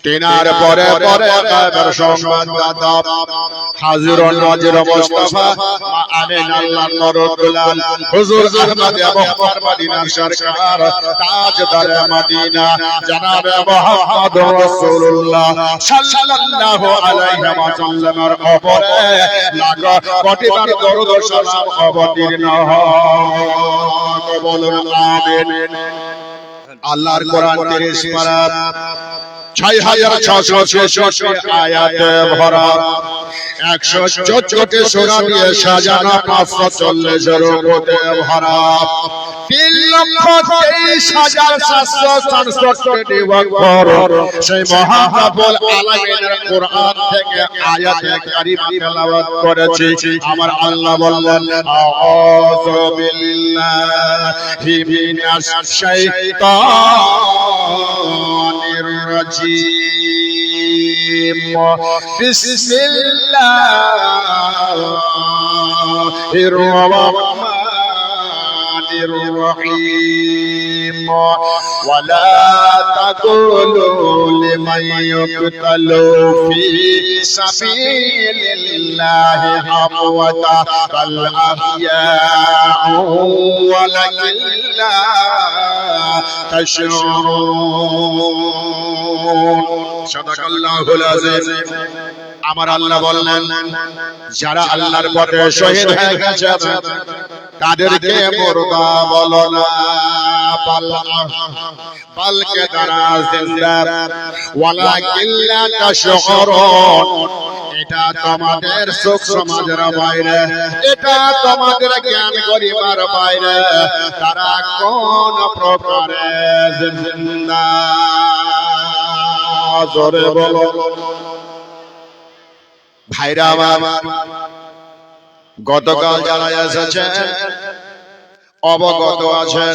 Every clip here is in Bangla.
কেনার পরে পরে গায়েবের সংবাদদাতা হাজির ও নাজির মুস্তাফা আমিন আল্লাহর নূরুল হুজুর আহমদ মুখতার মদিনার সরকার তাজদার মদিনা জনাব মুহাম্মদ রাসূলুল্লাহ সাল্লাল্লাহু আলাইহি ওয়াসাল্লামের উপরে লাখ কোটি বার দরুদ ও সালাম অবতীর্ণ হোক। বলুন আমিন। আল্লাহর কোরআন 30 পারা 6666 আয়াতে ভরা 114টি সূরা দিয়ে সাজানো 540 রুকুতে ভরা 3,23,767টি ওয়াক্ত সেই মহাকাবুল আলামিনের কোরআন থেকে আয়াতে কারিমা তেলাওয়াত করেছি। আমার আল্লাহ বললেন আউযু বিল্লাহি মিনাশ শাইতানির রাজিম বিসমিল্লাহির রাহমানির রহিম ওয়ালা তাকুলু লিমান ইউকতালু ফি সাবিলিল্লাহি আমওয়াতা বাল আহইয়াউ ওয়ালাকিন লা তাশউরুন। সাদাকাল্লাহুল আযীম। আমার আল্লাহ বললেন যারা আল্লাহর পথে শহীদ হয়ে গেছে তাদেরকে মুর্দা বলো না, বলকে তারা জিন্দা ওয়ালাকিন লা তাশউরুন। এটা তোমাদের সুখ সমাজের বাইরে, এটা তোমাদের জ্ঞান গরিমার বাইরে, তারা কোন প্রকারে জিন্দা জোরে বলো। ভাইরা আমার, গতকাল যারা এসেছে অবগত আছে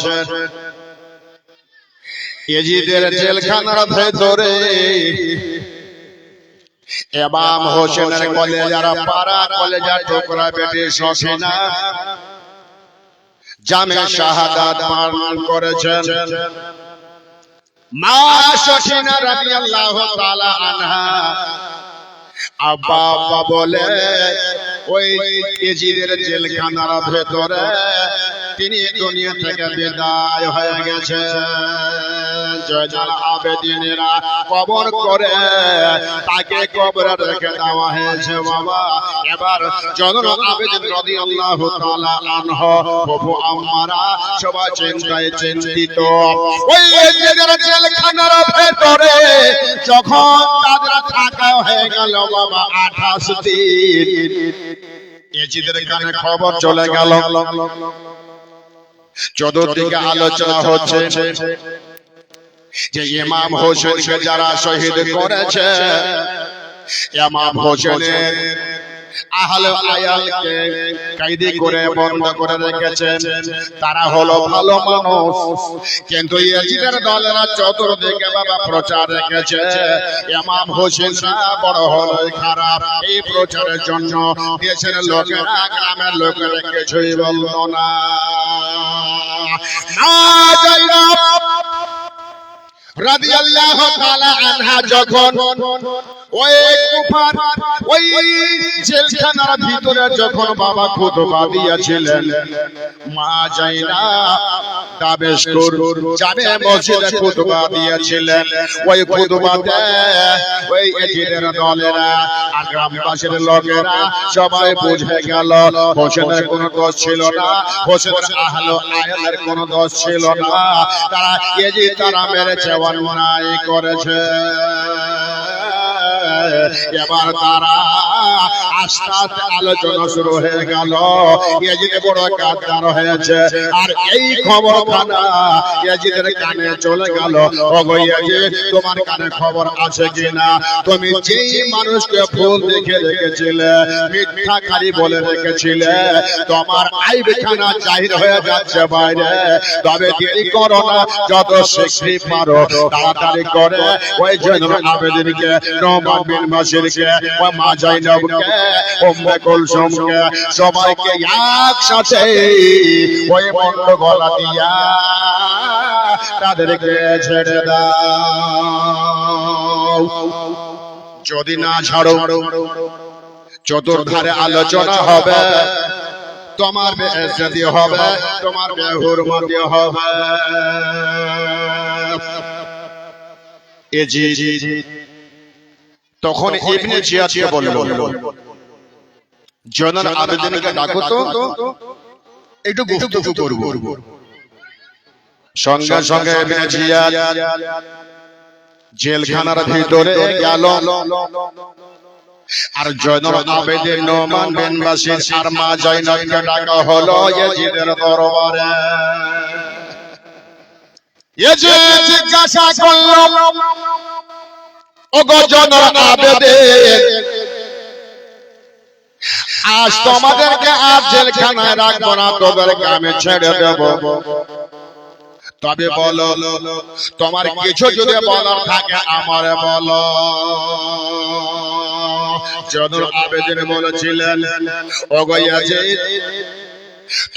ইয়েজিদের জেলখানার ভেতরে ইমাম হোসেনের কলেজার পাড়া কলেজার টুকরা বেটে সখিনা জামে শাহাদাত পান করেছেন। মা সখিনা রাদিয়াল্লাহু তাআলা আনহা আব্বা আব্বা বলে ওই ইয়েজিদের জেলখানার ভেতরে তিনি দুনিয়া থেকে বিদায় হয়ে গেছে। জয়নাল আবেদিনেরা কবর করে তাকে কবরে রেখে দেওয়া হয়েছে। বাবা এবার জয়নাল আবেদিন রাদিয়াল্লাহু তাআলা আনহু প্রভু আমরা সবাই চিন্তায় চিন্তিত। ওই ইয়েজিদের জেলখানার ভেতরে যখন তাদের থাকা হয়ে গেল বাবা 28 দিন, ইয়েজিদের কানে খবর চলে গেল। চতুর্দিকে আলোচনা হচ্ছে যে ইমাম হোসেনকে যারা শহীদ করেছে, ইমাম হোসেনের আহলে আয়ালকে কয়েদি করে বন্ধ করে রেখেছেন। তারা হলো ভালো মানুষ, কিন্তু ইয়েজিদের দলেরা চতুর্দিকে বাবা প্রচার রেখেছে ইমাম হোসেন বড় হলো খারাপ। এই প্রচারের জন্য দেশের লোকেরা গ্রামের লোকেরা কিছুই বলল না। রাদিয়াল্লাহু তাআলা আনহা যখন ওই কুফার ওই জেলখানার ভিতরে যখন বাবা খুতবা দিয়েছিলেন, মা জাইনাব দামেশকুর জামে মসজিদে খুতবা দিয়েছিলেন। ওই খুতবাতে ওই ইয়েজিদের দলেরা আর গ্রামবাসীর লোকেরা সবাই বুঝে গেল হোসেনের কোনো দোষ ছিল না, হোসেনের আহলে আয়ালের কোনো দোষ ছিল না। তারা ইয়েজিদ তারা মেরেছে, অন্যায় করেছে। এবার তারা আস্তে আস্তে আলোচনা শুরু হয়ে গেল ইয়েজিদ বড় গাদ্দার হয়েছে। আর এই খবরখানা ইয়েজিদের কানে চলে গেল। ওগো ইয়েজিদ, তোমার কানে খবর আছে কিনা? তুমি যেই মানুষকে ভুল দেখে রেখেছিলে, মিথ্যাকারী বলে রেখেছিলে, তোমার আইবখানা জাহির হয়ে যাচ্ছে বাইরে। তবে দেরি করো না, যত শীঘ্রই পারো তাড়াতাড়ি করে ওই জয়নুল আবেদিনকে, নোমান বিন বাশিরকে, ওই মা জাইনাবকে, উম্মে কুলসুমকে সবাইকে একসাথে ওই বন্ধ গলা দিয়া তাদেরকে ছেড়ে দাও। যদি না ছাড়ো চতুর্ধারে আলোচনা হবে, তোমার বেইজ্জতি হবে, তোমার বেহুরমতি হবে। তখন ইবনে জিয়াদকে বলল, জয়নুল আবেদিনকে ডাকো তো, একটু গুফতগু করব। সঙ্গে সঙ্গে ইবনে জিয়াদ জেলখানার ভিতরে গেল। আর জয়নুল আবেদিন নোমান বিন বাশির আর মা জয়নবকে ডাকা হলো ইয়াজিদের দরবারে। ইয়াজিদ জিজ্ঞাসা করল, ওগো জয়নুল আবেদিন, আজ তোমাদেরকে আর জেলখানায় রাখবো না, তোদেরকে আমি ছেড়ে দেব। তবে বলো, তোমার কিছু যদি বলার থাকে আমারে বলো। জয়নুল আবেদিন বলেছিলেন, ওগো ইয়াজিদ,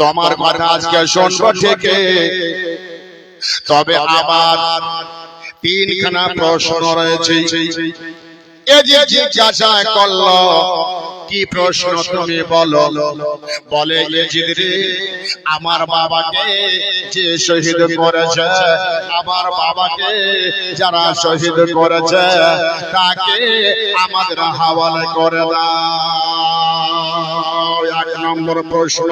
তোমার কথা আজকে শুনবো ঠিকই, তবে আমার তিনখানা প্রশ্ন রয়েছে। ইয়াজিদ জিজ্ঞাসা করলো, কি প্রশ্ন তুমি বলো। বলে, ইয়াজিদ রে, আমার বাবাকে যে শহীদ করেছে, আমার বাবাকে যারা শহীদ করেছে তাকে আমাদের হাওয়ালে করে দাও। এক নম্বর প্রশ্ন,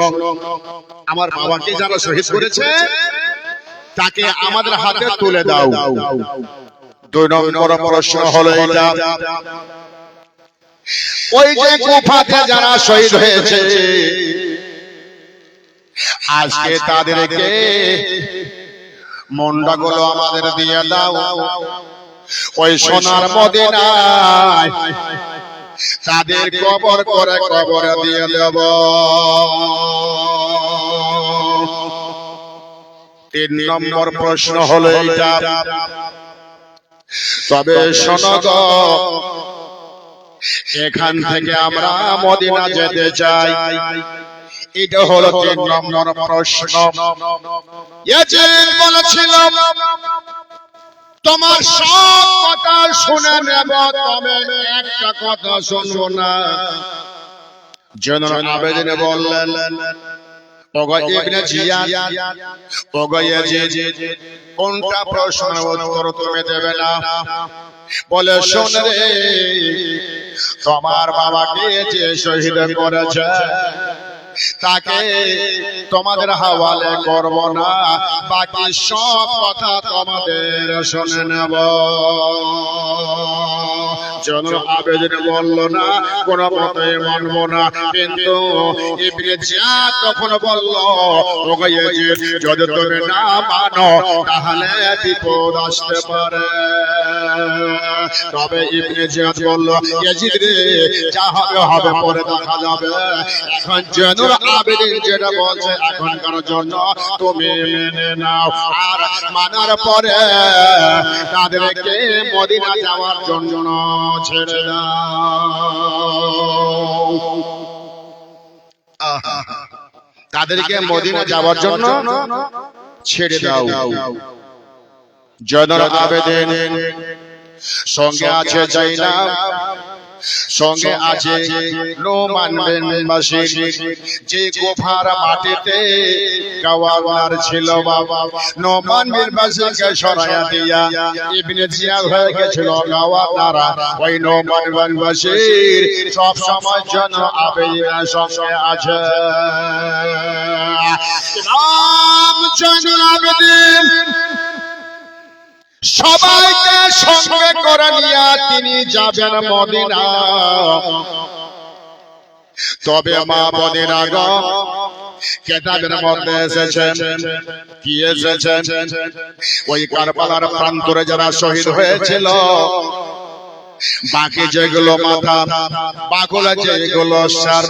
আমার বাবাকে যারা শহীদ করেছে তাকে আমাদের হাতে তুলে দাও। দুই নম্বর প্রশ্ন হলো এটা, ওই যে কুফাতে যারা শহীদ হয়েছে আজকে তাদেরকে মুন্ডাগুলো আমাদের দিয়ে দাও। ওই সোনার মদিনায় তাদের কবর করে কবরে দিয়ে দেব। তিন নম্বর প্রশ্ন হলো এটা, তবে শোনো গো, এখান থেকে আমরা মদিনা যেতে চাই। এটা হলো তিন নম্বর প্রশ্ন। ইয়াজিদ বলেছিল, তোমার সব কথা শুনে নেব, তবে একটা কথা শুনবো না। জয়নুল আবেদিন বললেন, ওগো ইবনে জিয়াদ, ওগো ইয়াজিদ, কোনটা প্রশ্নের উত্তর তুমি দেবে না? বলে, শোন রে, তোমার বাবাকে যে শহীদ করেছে তাকে তোমাদের হাওয়ালে করব না, বাকি সব কথা তোমাদের শুনে নেব। জয়নুল আবেদিন বলল, না, কোন মতেই মানব না। কিন্তু ইবনে জিয়াদ তখন বলল, ওগো ইয়াজিদ, যদি তুমি না মানো তাহলে বিপদ আসতে পারে। তবে ইবনে জিয়াদ বলল, ইয়াজিদ রে, যা হবে হবে, পরে দেখা যাবে। এখন জয়নুল আবেদিন যেটা বলছে এখনকার জন্য তুমি মেনে নাও, আর মানার পরে তাদেরকে মদিনা যাওয়ার জন্য ছেড়ে দাও। তাদেরকে মদিনা যাওয়ার জন্য ছেড়ে দাও। জয়নুল আবেদিন সঙ্গে আছে জাইনাব, সঙ্গে আছে নোমান বিন বাশির, যে গোফার মাটিতে গওয়ার ছিল বাবা। নোমান বিন বাশিরকে সরাইয়া দিয়া ইবনে জিয়াদ হয়ে গেছিল গওয়ার। ওই নোমান বিন বাশির সব সময় জন্য আবেদিনের সঙ্গে আছে। ইমাম জয়নুল আবেদিন সবাইকে সঙ্গে করে নিয়ে তিনি যাবেন মদিনা। তবে মা বোনের আগে কিতাবের মধ্যে এসেছে, কি এসেছে, ওই কারবালার প্রান্তরে যারা শহীদ হয়েছিল বাকি যেগুলো মাথা, বাগুলা যেগুলো সার,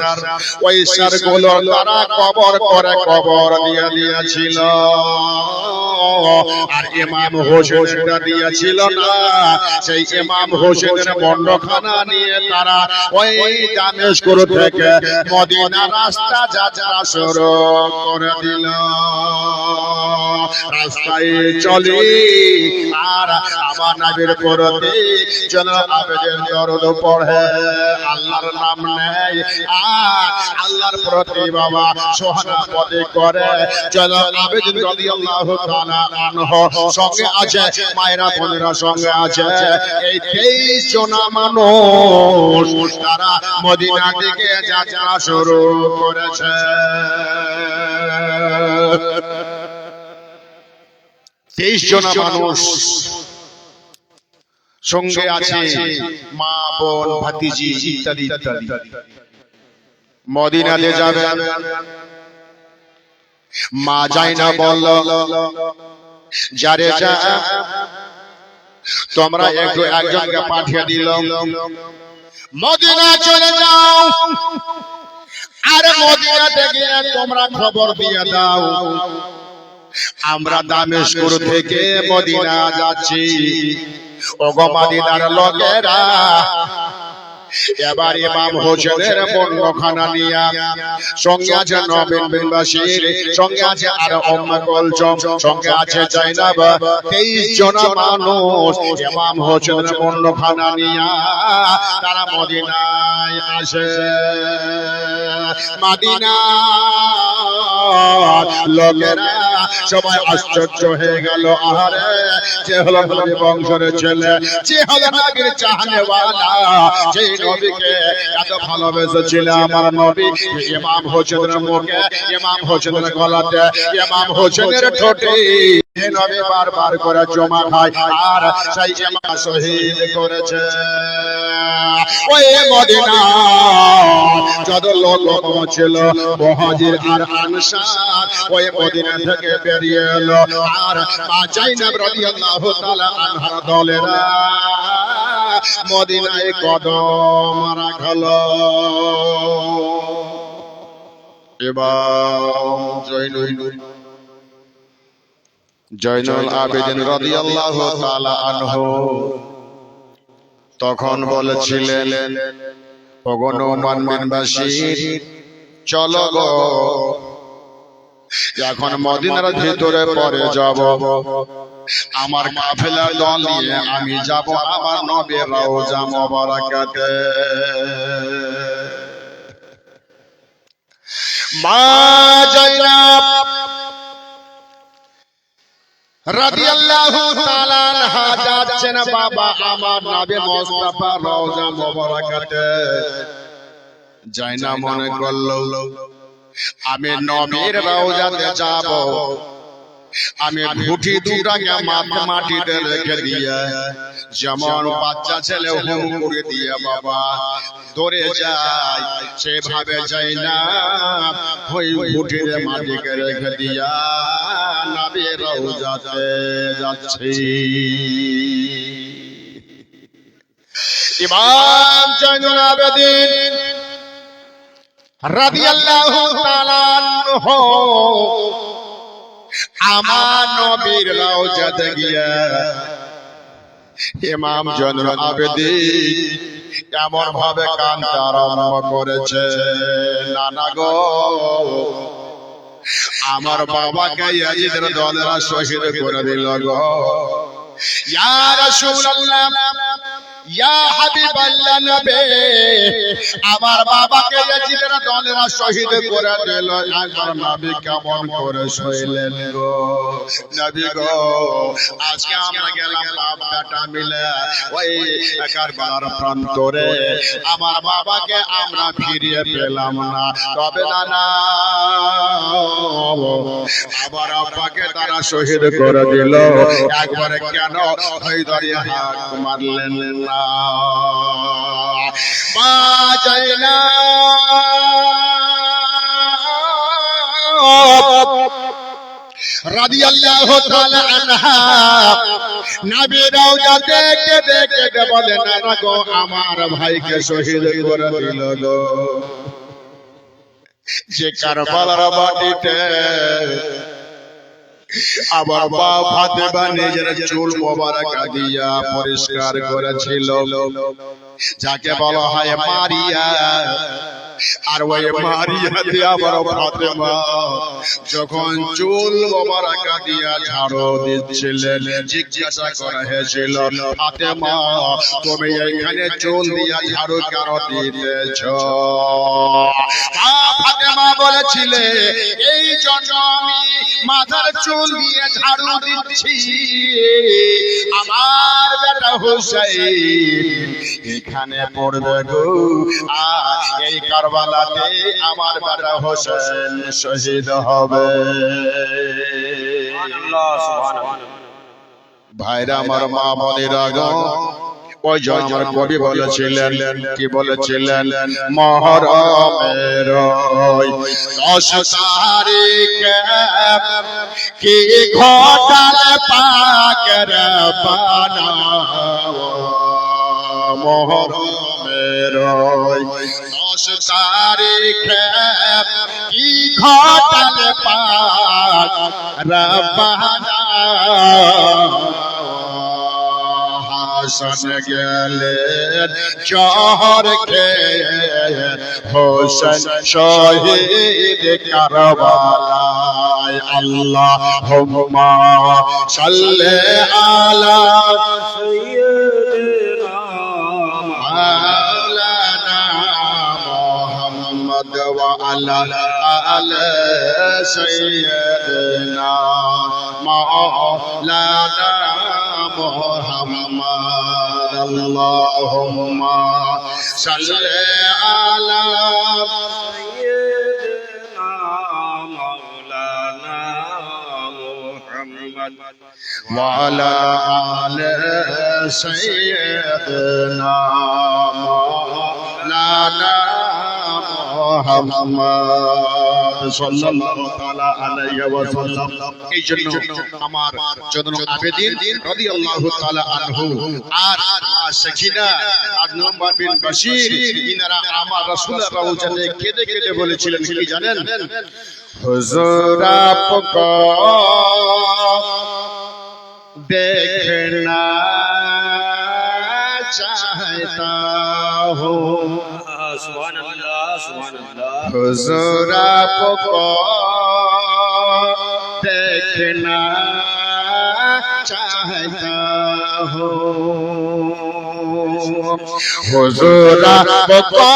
ওই সার গুলো তারা কবর করে কবর দিয়ে দিয়েছিল। আর ইমাম হোসেনটা দিয়েছিল না, সেই ইমাম হোসেনের মণ্ডখানা নিয়ে তারা ওই দামেস্ক থেকে মদিনা রাস্তা যাত্রা শুরু করে দিল। রাস্তায় চলি আর আমার নবীর প্রতি যেন আবেদের দরদ পড়ে, আল্লাহর নাম নেয় আর আল্লাহর প্রতি বাবা সহানুভূতি করে। যেন আবেদ রাদিয়াল্লাহু তাআলা আনহু সঙ্গে আছে, মায়েরা বোনেরা সঙ্গে আছে। এই 23 জন মানুষ তারা মদিনা থেকে যাত্রা শুরু করেছে। 23 জন মানুষ সঙ্গে আছে, মা বোন ভাতিজি ইত্যাদি ইত্যাদি। মদিনাতে যাবে, মা যায় না বলল, যারে যা তোমরা একটু একজনকে পাঠিয়ে দিল, মদিনা চলে যাও আর মদিনাতে গিয়ে তোমরা খবর দিয়ে দাও আমরা দামেস্ক থেকে মদিনা যাচ্ছি। ওগো মদিনার লোকেরা, এবার ইমাম হোসেনের মণ্ডখানা নিয়া সঙ্গে আছে নবীন বিন বাশির, সঙ্গে আছে আর উম্মে কুলসুম, সঙ্গে আছে জাইনাব। 23 জন মানুষ ইমাম হোসেনের মণ্ডখানা নিয়া তারা মদিনায় আসে। মদিনার লোকেরা সবাই আশ্চর্য হয়ে গেল, আহারে যে হলো নবী বংশের ছেলে, যে হলো নবীর চাহনেওয়ালা, যে নবীকে এত ভালোবেসেছিল আমার নবী, ইমাম হোসেনের মুখে, ইমাম হোসেনের গলাতে, ইমাম হোসেনের ঠোঁটে নবী বারবার করে জমা খায় আর সেই ইমাম শহীদ করেছে। ওই মদিনা যত লোক ছিল মুহাজির আর আনসার ওই মদিনা থেকে বেরিয়ে এলো, আর মা জাইনাব রাদিয়াল্লাহু তাআলা আনহার দলেরা মদিনায় কদম রাখলো। এবার জয়নুল আবেদিন রাদিয়াল্লাহু তাআলা আনহু তখন বলেছিলেন, ওগো নোমান বিন বাশির, চলো গো এখন মদিনার ভিতরে পরে যাব, আমার কাফেলার দল নিয়ে আমি যাব আমার নবীর রওজা মোবারকাতে। মা জাইনাব রাদিয়াল্লাহু তাআলা আনহা যাচ্ছেন বাবা আমার নবী মুস্তাফার রওজা মোবারকাতে। জাইনাব মনে করলো আমি নবীর রওজাতে যাব, আমি ঘুটি দুটাকে মাটিতে রেখে দিয়ে যেমন বাচ্চা ছেলে হুম করে দিয়ে বাবা দৌড়ে যায়, সেভাবে যাই না, ওই ঘুটির মাটিকে রেখে দিয়া নবীর রওজাতে যাচ্ছি। ইমাম জয়নুল আবেদিন রাদিয়াল্লাহু তাআলা আনহু আমার নবীর রওজাতে গিয়া ইমাম জয়নুল আবেদিন এমন ভাবে কাঁদতে আরম্ভ করেছে, নানা গো আমার বাবাকে ইয়াজিদের দলেরা শহীদ করে দিল গো, ইয়া রাসূলুল্লাহ, ইয়া হাবিবাল্লাহ নবী, আমার বাবাকে ইয়াজিদের দলেরা শহীদ করে দিল। আমার নবী কেমন করে সইলেন গো নবী গো, আজকে আমরা গেলাম বাপ বেটা মিলে ওই কারবালার প্রান্তরে, আমার বাবাকে আমরা ফিরিয়ে পেলাম না, তবে না আমার আব্বাকে তারা শহীদ করে দিল, একবারে কেন ওই দরিয়া হাত মারলেন না? মা জাইনাব রাদিয়াল্লাহু তাআলা আনহা নবী রওজা দেখে দেখে বলেন, না গো আমার ভাইকে শহীদ করে দিল গো। যে কারবালার মাটিতে আবার মা ফাতেমা নিজের চুল মোবারক দিয়া পরিষ্কার করেছিল, যাকে বলা হয় মারিয়া। আর ওই মারিয়া দিয়ে আবার ফাতেমা যখন চুল মোবারক দিয়া ঝাড়ু দিচ্ছিলেন, জিজ্ঞাসা করা হয়েছিল, ফাতেমা তুমি এখানে চুল দিয়া ঝাড়ু কেন দিতেছ? ফাতেমা বলেছিলে, এই জন্য আমি মাথার চুল দিয়ে ঝাড়ু দিচ্ছি, আমার বেটা হুসাইন এখানে পড়বে গো, আর এই কারবালাতে আমার বেটা হোসেন শহীদ হবে। ভাইরা আমার, মা বোনেরা গো, ওই যে আমার কবি বলেছিলেন, কি বলেছিলেন, মুহররমের 10 তারিখে কি ঘটালে পাকের পানা, মুহররমের 10 তারিখে কি ঘটালে পাক রব্বানা, হাসান গেলেন জহর খেয়ে হোসেন শহীদ কারবালায়। আল্লাহুম্মা সাল্লি আলা সাইয়্যিদিনা মাওলানা মুহাম্মদ ওয়া আলা আলি সাইয়্যিদিনা মাওলানা মুহাম্মদ। আল্লাহুম্মা সাল্লি আলা সাইয়্যিদিনা মাওলানা মুহাম্মদ ওয়া আলা আলি সাইয়্যিদিনা মাওলানা মুহাম্মদ সাল্লাল্লাহু তাআলা আলাইহি ওয়াসাল্লাম। এই জন্য আমার জয়নুল আবেদিন রাদিয়াল্লাহু তাআলা আনহু আর সাকিনা আর নোমান বিন বাশির, ইনারা আমার রাসূলের রওজাতে কেঁদে কেঁদে বলেছিলেন, কি জানেন, হুজুর আপকো देखना चाहता हूँ, हुजूर आपको देखना चाहता हूँ, हुजूर आपको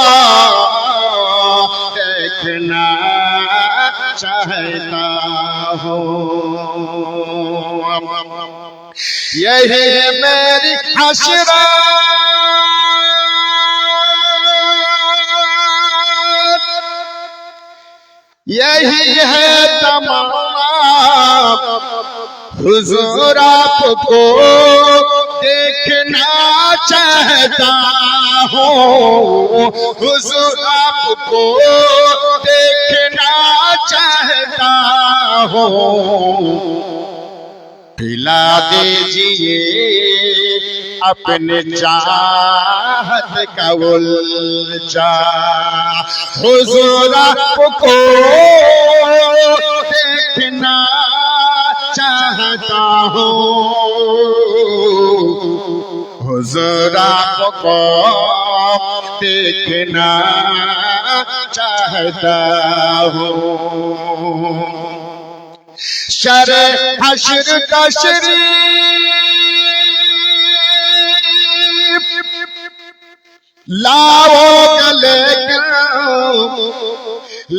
देखना चाहता हूँ, यही है मेरी हसरत, यही है तमन्ना, हुजूर आपको देखना चाहता हूँ, हुजूर आपको देखना चाहता हूँ, पिला दीजिए अपने चाहत का उलझा, हुजूर आपको देखना चाहता हूँ, हुजूर आपको देखना चाहता हूँ। शरे हश्र का शरीफ लाओ गले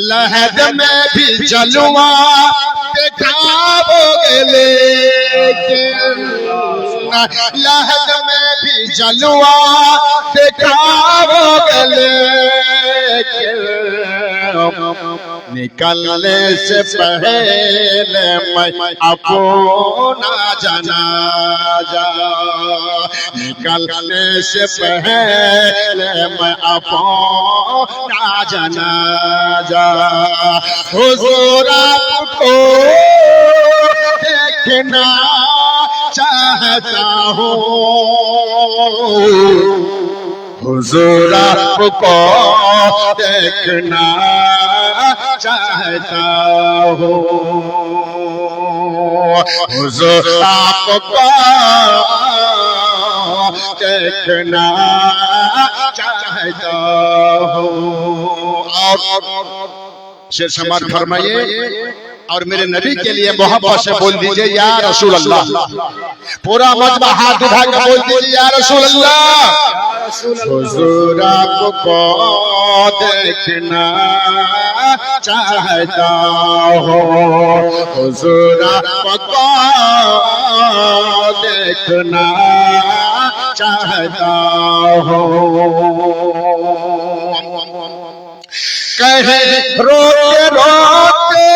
लहद में भी जलवा दिखाओगे, लेकिन लहद में भी जलवा दिखाओगे, लेकिन निकलने से पहले मैं अपना जनाजा, निकलने से पहले मैं अपना जनाजा, हुजूर आपको देखना चाहता हूँ हुजूर आपको देखना चाहता हूँ हुजूर आपको देखना चाहता हूँ। और शेर समाज फरमाइए और मेरे नबी के लिए मोहब्बत से बोल दीजिए या रसूल अल्लाह। पूरा मजमा हाथ उठा कर बोल दीजिए या रसूल अल्लाह। हुजूर आपको देखना चाहता हूँ हुजूर आपको देखना चाहता हूँ। कहे रोते रोते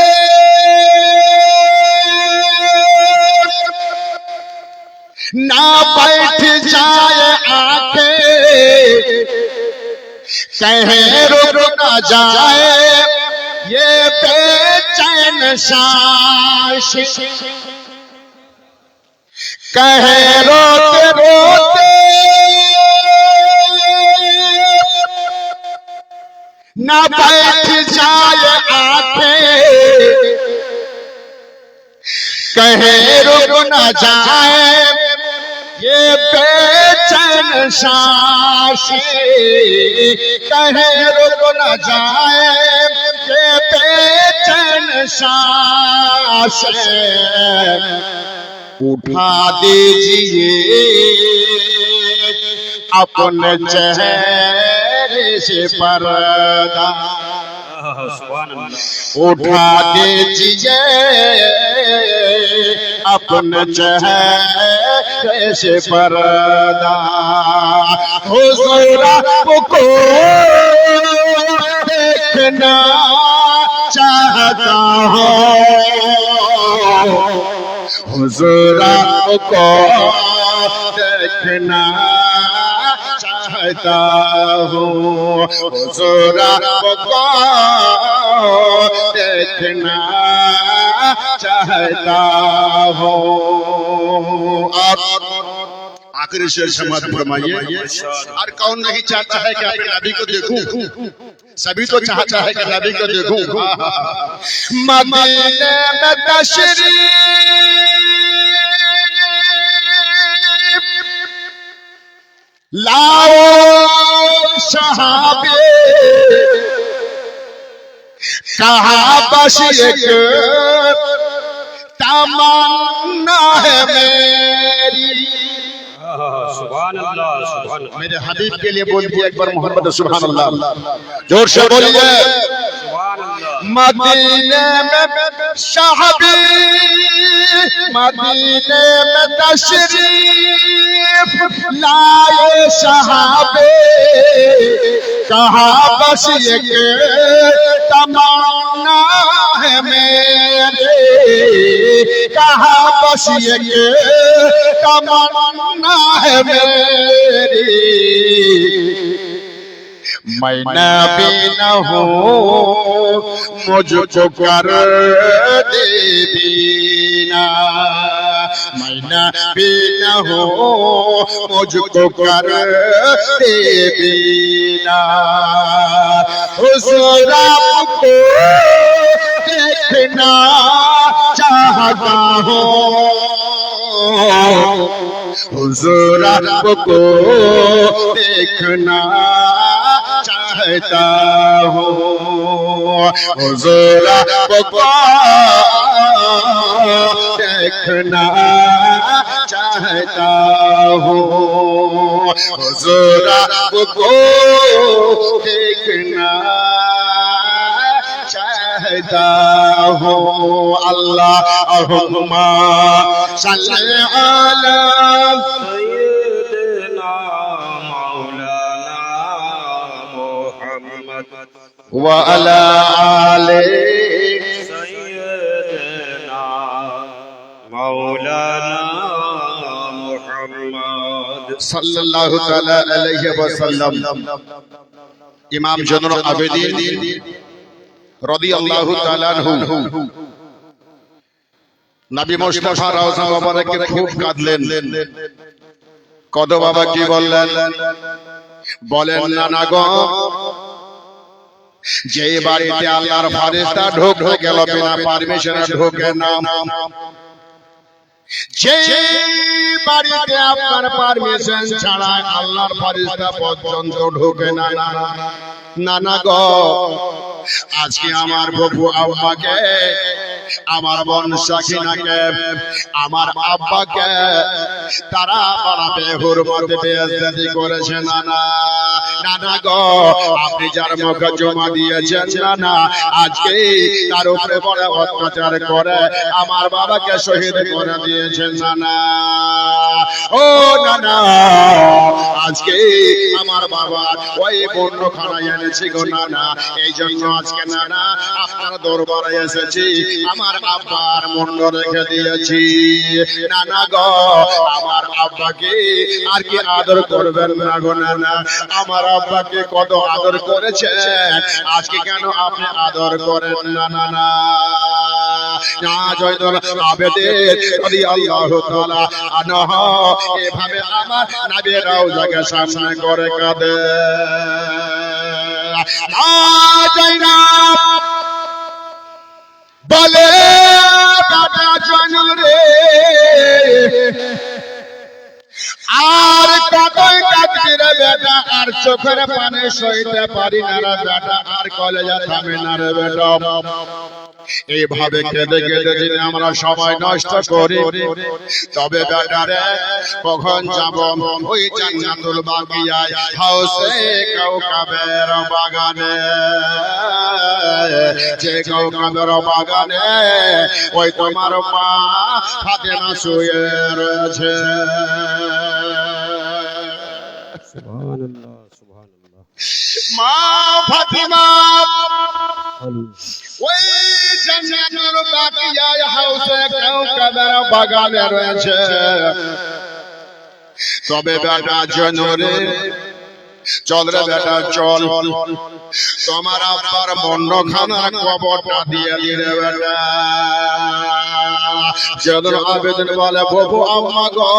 ना बैठ जाए आंखें कहे रुक ना जाए ये बेचैन सांस कहे रोते रोते ना बैठ जाए आंखें कहे रुक ना जाए ये बेचैन सांस कहे रुक न जाए ये बेचैन सांस उठा दीजिए अपने चेहरे से पर्दा उठा दीजिए अपने चेहरे से पर्दा हुजूर आपको देखना चाहता हूँ हुजूर आपको देखना चाहता हूँ हुजूर आपको देखना चाहता हूँ। आखिरी शेर समाज फरमाइए और कौन नहीं चाहता है कि अपने नबी को देखूं सभी तो चाहता है कि नबी को देखूं। मदीने में तशरीफ लाओ सहाबे कहा बस एक तमन्ना है मेरी। सुभान अल्लाह सुभान अल्लाह। मेरे हबीब के लिए बोल दिया एक बार मोहम्मद सुभान अल्लाह जोर से बोलिए। मदीने में साहबी मदीने में तशरीफ लाए सहाबे कहा बस एक तमन्ना है मेरे कहा बस एक तमन्ना है मेरी मैं नबी न हूँ मुझको कर दे दीना मैं नबी न हूँ मुझको कर दे दीना हुजूर आपको देखना चाहता हूँ हुजूर आपको देखना चाहता हूँ हुजूर आपको देखना चाहता हूँ हुजूर आपको देखना चाहता हूँ। अल्लाहुम्मा सल्ली अला सय्यदना मौलाना मुहम्मद व अला आले सय्यदना मौलाना मुहम्मद सल्लल्लाहु तआला अलैहि वसल्लम। इमाम ज़ैनुल आबिदीन रज़ियल्लाहु तआला अन्हु নবী মুস্তাফা রওজা মোবারকে খুব কাঁদলেন। কত বাবা কি বললেন? বলেন না গো, যে বাড়িতে আল্লাহর ফেরেশতা ঢুকতে গেল বিনা পারমিশনে ঢোকে না, যে বাড়িতে আপনার পারমিশন ছাড়া আল্লাহর ফেরেশতা পর্যন্ত ঢোকে না, না গো, আজকে আমার বাবু আব্বাকে, আমার বোন সাকিনাকে, আমার আব্বাকে তারা পাড়া বেহুরমতে বেইজ্জতি করেছে। না গো, আপনি যার মুখে জমা দিয়েছেন না, আজকে তার উপরে বড় অত্যাচার করে আমার বাবাকে শহীদ করে দিয়েছেন। না ও না, আজকে আমার বাবা ওই বন্যখানায় এনেছি গো না, এই জন্য আজকে না আপনার দরবারে এসেছি, আমার আব্বার মুন্ড রেখে দিয়েছি। না গো, আমার আব্বাকে আর কি আদর করবেন না গো না, আমার আব্বাকে কত আদর করেছেন, আজকে কেন আপনি আদর করেন না? না জয়দুল আবেদিন রাদিয়াল্লাহু তাআলা আনহু এভাবে আমার নবী রওজাকে সামনে করে কাঁদে। না জয়নাব বলে বাবা জয়নুল রে, আর কতই কাঁদবি রে বেটা, আর চোখের পানি সইতে পারি না রে বেটা, আর কলেজা থামে না রে বেটা। এইভাবে কেঁদে কেঁদে যদি আমরা সময় নষ্ট করি, তবে বেটারে কখন যাব ওই জান্নাতুল বাকিয়ায় হাউসে কাউকাবের বাগানে, যে কাউকাবের বাগানে ওই তোমার মা ফাতেমা শুয়ে রয়েছে। সুবহানাল্লাহ, সুবহানাল্লাহ। মা ফাতেমা ওই জান্নাতুল বাকিয়ায় হাউসে কাউকাবের বাগানে রয়েছে। তবে বেটা জনরে চল রে বেটা চল, তোমার আব্বার মন্ডখানার কবরটা দিয়ে দিলে বেটা। জয়নুল আবেদিন বলে বাবু আম্মা গো,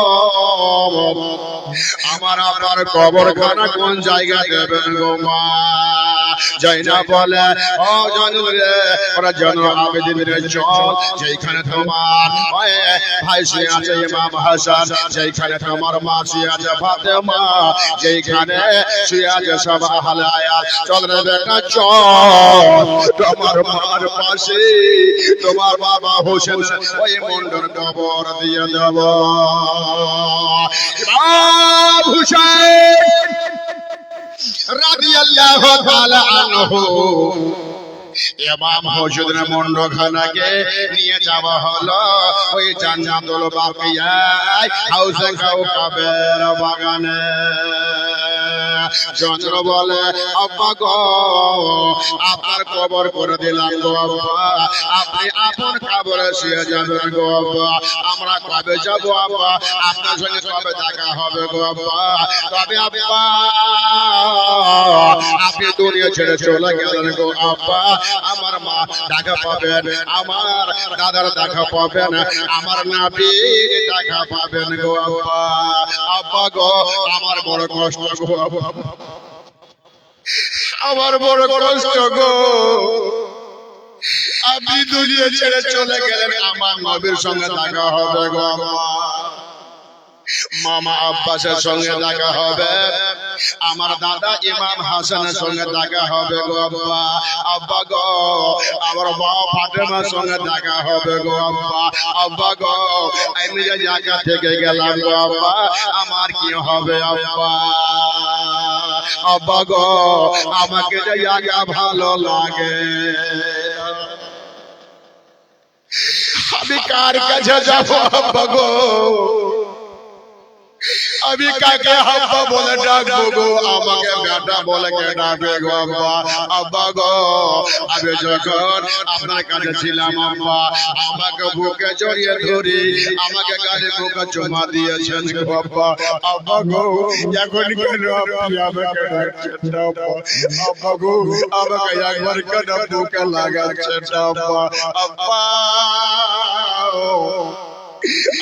আমার আব্বার কবরখানা কোন জায়গা দেবেন গো মা? জয়না বলে ও জয়নুল রে, ওরা জয়নুল আবেদিন রে চল, যেখানে তোমার ভাই শুয়ে আছে ইমাম হাসান, যেখানে তোমার মা শুয়ে আছে ফাতেমা, যেখানে শুয়ে আছে সব আহলে আয়াত, চল রে বেটা চল, তোমার মার পাশে তোমার বাবা হোসেন ওই মুন্ডর কবর দিয়ে দেব। ইমাম হুসাইন রাদিয়াল্লাহু তাআলা আনহু, ইমাম হোসেনের মুন্ডখানাকে নিয়ে যাওয়া হলো ওই জান্নাতুল বাকিয়ায় হাউসে কাউকাবের বাগানে। চন্দ্র বলে আব্বা গো, আপনার কবর করে দিলাম গো আব্বা, আপনি আপন কবরে শুয়ে যাবেন গো আব্বা, আমরা কবে যাব আব্বা, আপনার সঙ্গে কবে দেখা হবে গো আব্বা? তবে আব্বা আপনি দুনিয়া ছেড়ে চলে গেলেন গো আব্বা, আমার মা দেখা পাবেন, আমার দাদার দেখা পাবেন, আমার নাতির দেখা পাবেন গো আব্বা। আব্বা গো, আমার বড় কষ্ট গো আব্বা, আমার বড় কষ্ট গো, আপনি দুনিয়া ছেড়ে চলে গেলেন, আমার নবীর সঙ্গে দেখা হবে গো আব্বা, মামা আব্বাসের সঙ্গে দেখা হবে, আমার দাদা ইমাম হাসানের সঙ্গে দেখা হবে গো আব্বা। আব্বা গো, আমার বাবা ফাতেমার সঙ্গে দেখা হবে গো আব্বা। আব্বা গো, আমি যে জায়গা থেকে গেলাম গো আব্বা, আমার কি হবে আব্বা? আব্বা গো, আমাকে যে জায়গা ভালো লাগে, আমি কার কাছে যাবো আব্বা গো? আমি কাকে আব্বা বলে ডাকবো গো? আমাকে বেটা বলে কে ডাকবে গো আব্বা? আব্বা গো, আমি যখন আপনার কাছে ছিলাম আব্বা, আমাকে বুকে জড়িয়ে ধরি, আমাকে গালে বুকে চুমা দিয়েছেন গো আব্বা। আব্বা গো, এখন কেন আপনি আমাকে ডাকছেন না আব্বা? আব্বা গো, আমাকে একবার কেন বুকে লাগাচ্ছেন না আব্বা? আব্বা,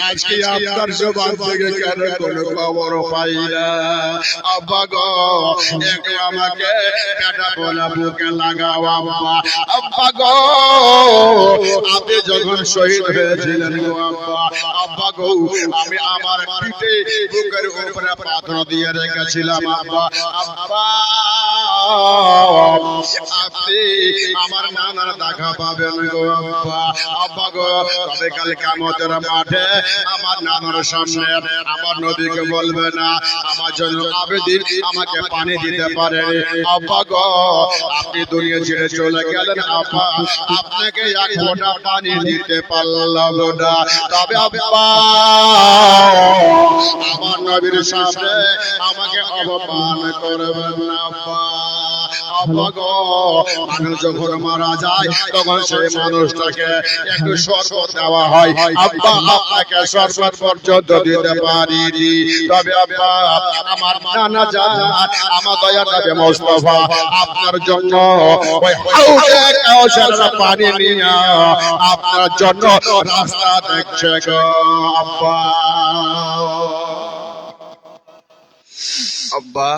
আজকে আপনার জবান থেকে কেন কোনো খবর পাই না? আব্বা গো, একটু আমাকে কাটা বলা বুকে লাগাও আব্বা। আব্বা গো, আপনি যখন শহীদ হয়েছিলেন গো আব্বা, আব্বা গো, আমি আমার পিঠে বুকের উপরে পাথর দিয়ে রেখেছিলাম আব্বা। আব্বা, আপনি আমার নানার দেখা পাবেন গো আব্বা। আব্বা গো, তবে কাল কিয়ামতের মাঠে আমার নানার সামনে আমার নবীকে বলবে না আমার জন্য আবেদিন আমাকে পানি দিতে পারে। আব্বা গো, আপনি দুনিয়া ছেড়ে চলে গেলেন আব্বা, আপনাকে এক ফোঁটা পানি দিতে পারলাম না। তবে আব্বা, আমার নবীর সামনে আমাকে অপমান করবেন না আব্বা। আব্বা গো, মানুষ যখন মারা যায় তখন সেই মানুষটাকে একটু শরবত দেওয়া হয়। আব্বা, আপনাকে শরবত পর্যন্ত দিতে পারিনি। তবে আব্বা, আমার নানা জান, আমার দয়ার নবী মুস্তাফা আপনার জন্য ওই হাউজে কাউসারের পানি নিয়ে আপনার জন্য রাস্তা দেখছে গো আব্বা। আব্বা,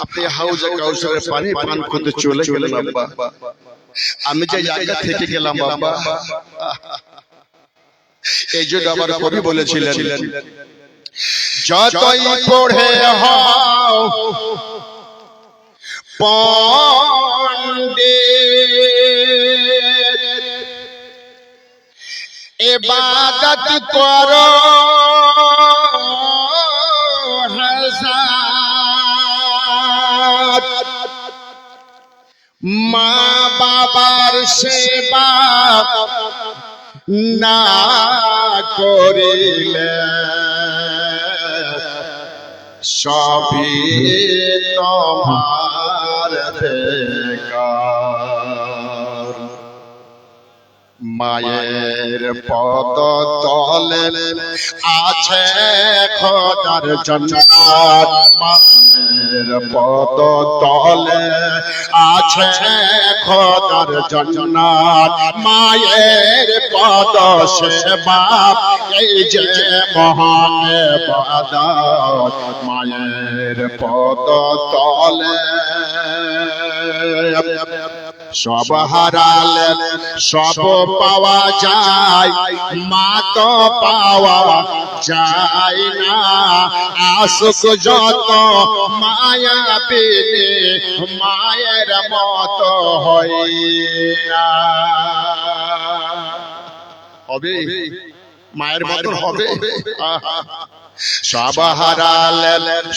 আপনি হাউজে কাউসারের পানি পান করতে চলে গেলেন আব্বা। আমি যে জায়গা থেকে গেলাম আব্বা, এই জন্য আমার কবি বলেছিলেন, যতই পড়ে হও পণ্ডিত, ইবাদত করো হাসান, মা বাবার সেবা না করিলে সবই তোমার বেকার। মায়ের পদ তলে আছে খোদার জান্নাত, মায়ের পদ তলে আছে খোদার জান্নাত। মায়ের পদ সেবা এই যে মহান ইবাদত, মায়ের পদ তলে সব হারালে সব পাওয়া যায়, মা তো পাওয়া যায় না। আশুক যত মায়া পেলে মায়ের মতো হয় না। হবে মায়ের মতো হবে? সব হারালে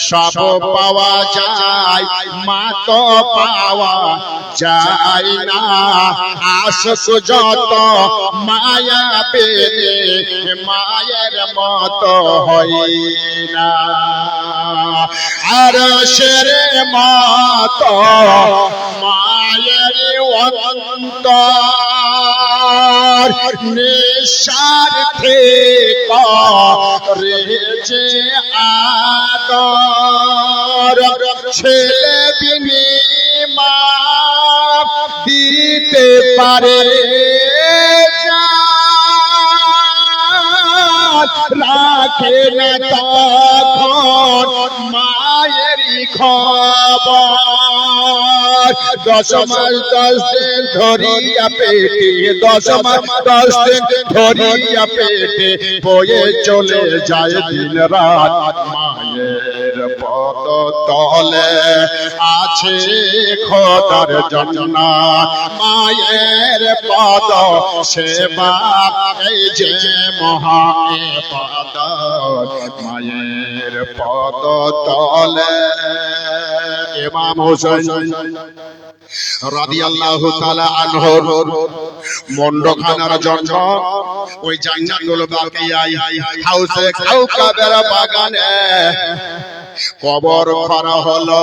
সব পাওয়া যায়, মা তো পাওয়া যায় না। আশুক যত মায়া পেলে মায়ের মতো হয় না। আর শের মতো মায়ের অন্তর নিঃস্বার্থে করে যে আদর, ছেলে বিনি মা দিতে পারে রাখে না তখন মায়েরই খবর। 10 মাস 10 দিন ধরিয়া পেটে, 10 মাস 10 দিন ধরিয়া পেটে বয়ে চলে যায় দিন রাত। মায়ের পদ তলে আছে খোদার জান্নাত, মায়ের পদ সেবা এই যে মহা ইবাদত। মায়ের পদ তলে ইমাম হোসেন রাদিয়াল্লাহু তাআলা আনহুর মন্ডখানার জন্য ওই জান্নাতুল বাকিয়ায় হাউসে কাউকাবের বাগানে কবর করা হলো।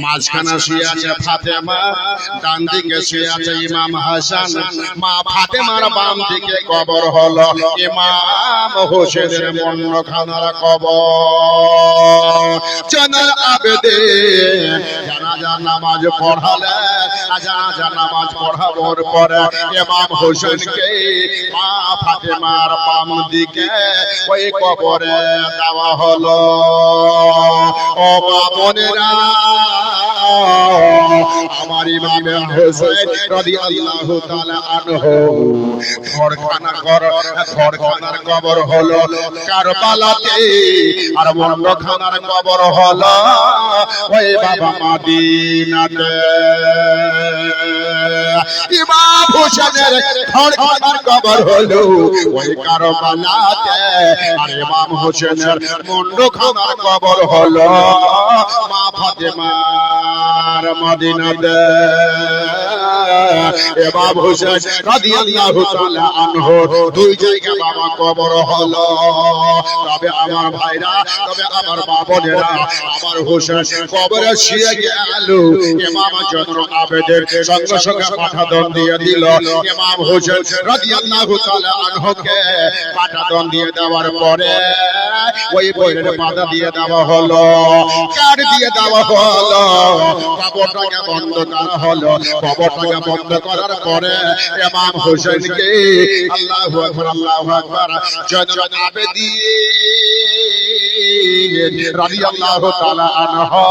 মাঝখানে শুয়ে আছে ফাতেমা, ডান দিকে শুয়ে আছে ইমাম হাসান। মা ফাতেমার বাম দিকে কবর হলো ইমাম হোসেনের মন্ডখানার কবর। জানার আবেদিন জানাজা নামাজ পড়ালেন। জানাজা নামাজ পড়ানোর পরে ইমাম হোসেনকে মা ফাতেমার বাম দিকে ওই কবরে দেওয়া হলো। ও মা বোনেরা, আমার ইমাম হোসেন রাদিয়াল্লাহু তাআলা আনহু ঘরখানার কবর হলো কারবালাতে, আর মন্ডখানার কবর হলো ওই বাবা মদিনাতে। ইমাম হোসেনের ঘরখানার কবর হলো ওই কারবালাতে, আর ইমাম হোসেনের মন্ডখানার কবর হলো মা ফাতেমার মদিনাতে। ইমাম হোসেন রাদিয়াল্লাহু তাআলা আনহু দুই জায়গা বাবা কবর হলো। তবে আমার ভাইরা, তবে আমার বাবনেরা, আমার হোসেন কবরে শুয়ে গেল। ইমাম জয়নুল আবেদিন সঙ্গে সঙ্গে পাঠাদন দিয়ে দিল ইমাম হোসেন রাদিয়াল্লাহু তাআলা আনহুকে। পাঠাদন দিয়ে দেওয়ার পরে ওই বইয়ের বাধা দিয়ে দেওয়া হলো, কাট দিয়ে দেওয়া হলো, কবরটাকে বন্ধ করা হলো। কবরটাকে বন্ধ করার পরে ইমাম হোসেনকে আল্লাহু আকবার, আল্লাহু আকবার, জয়নুল আবেদিন রাদিয়াল্লাহু তাআলা আনহু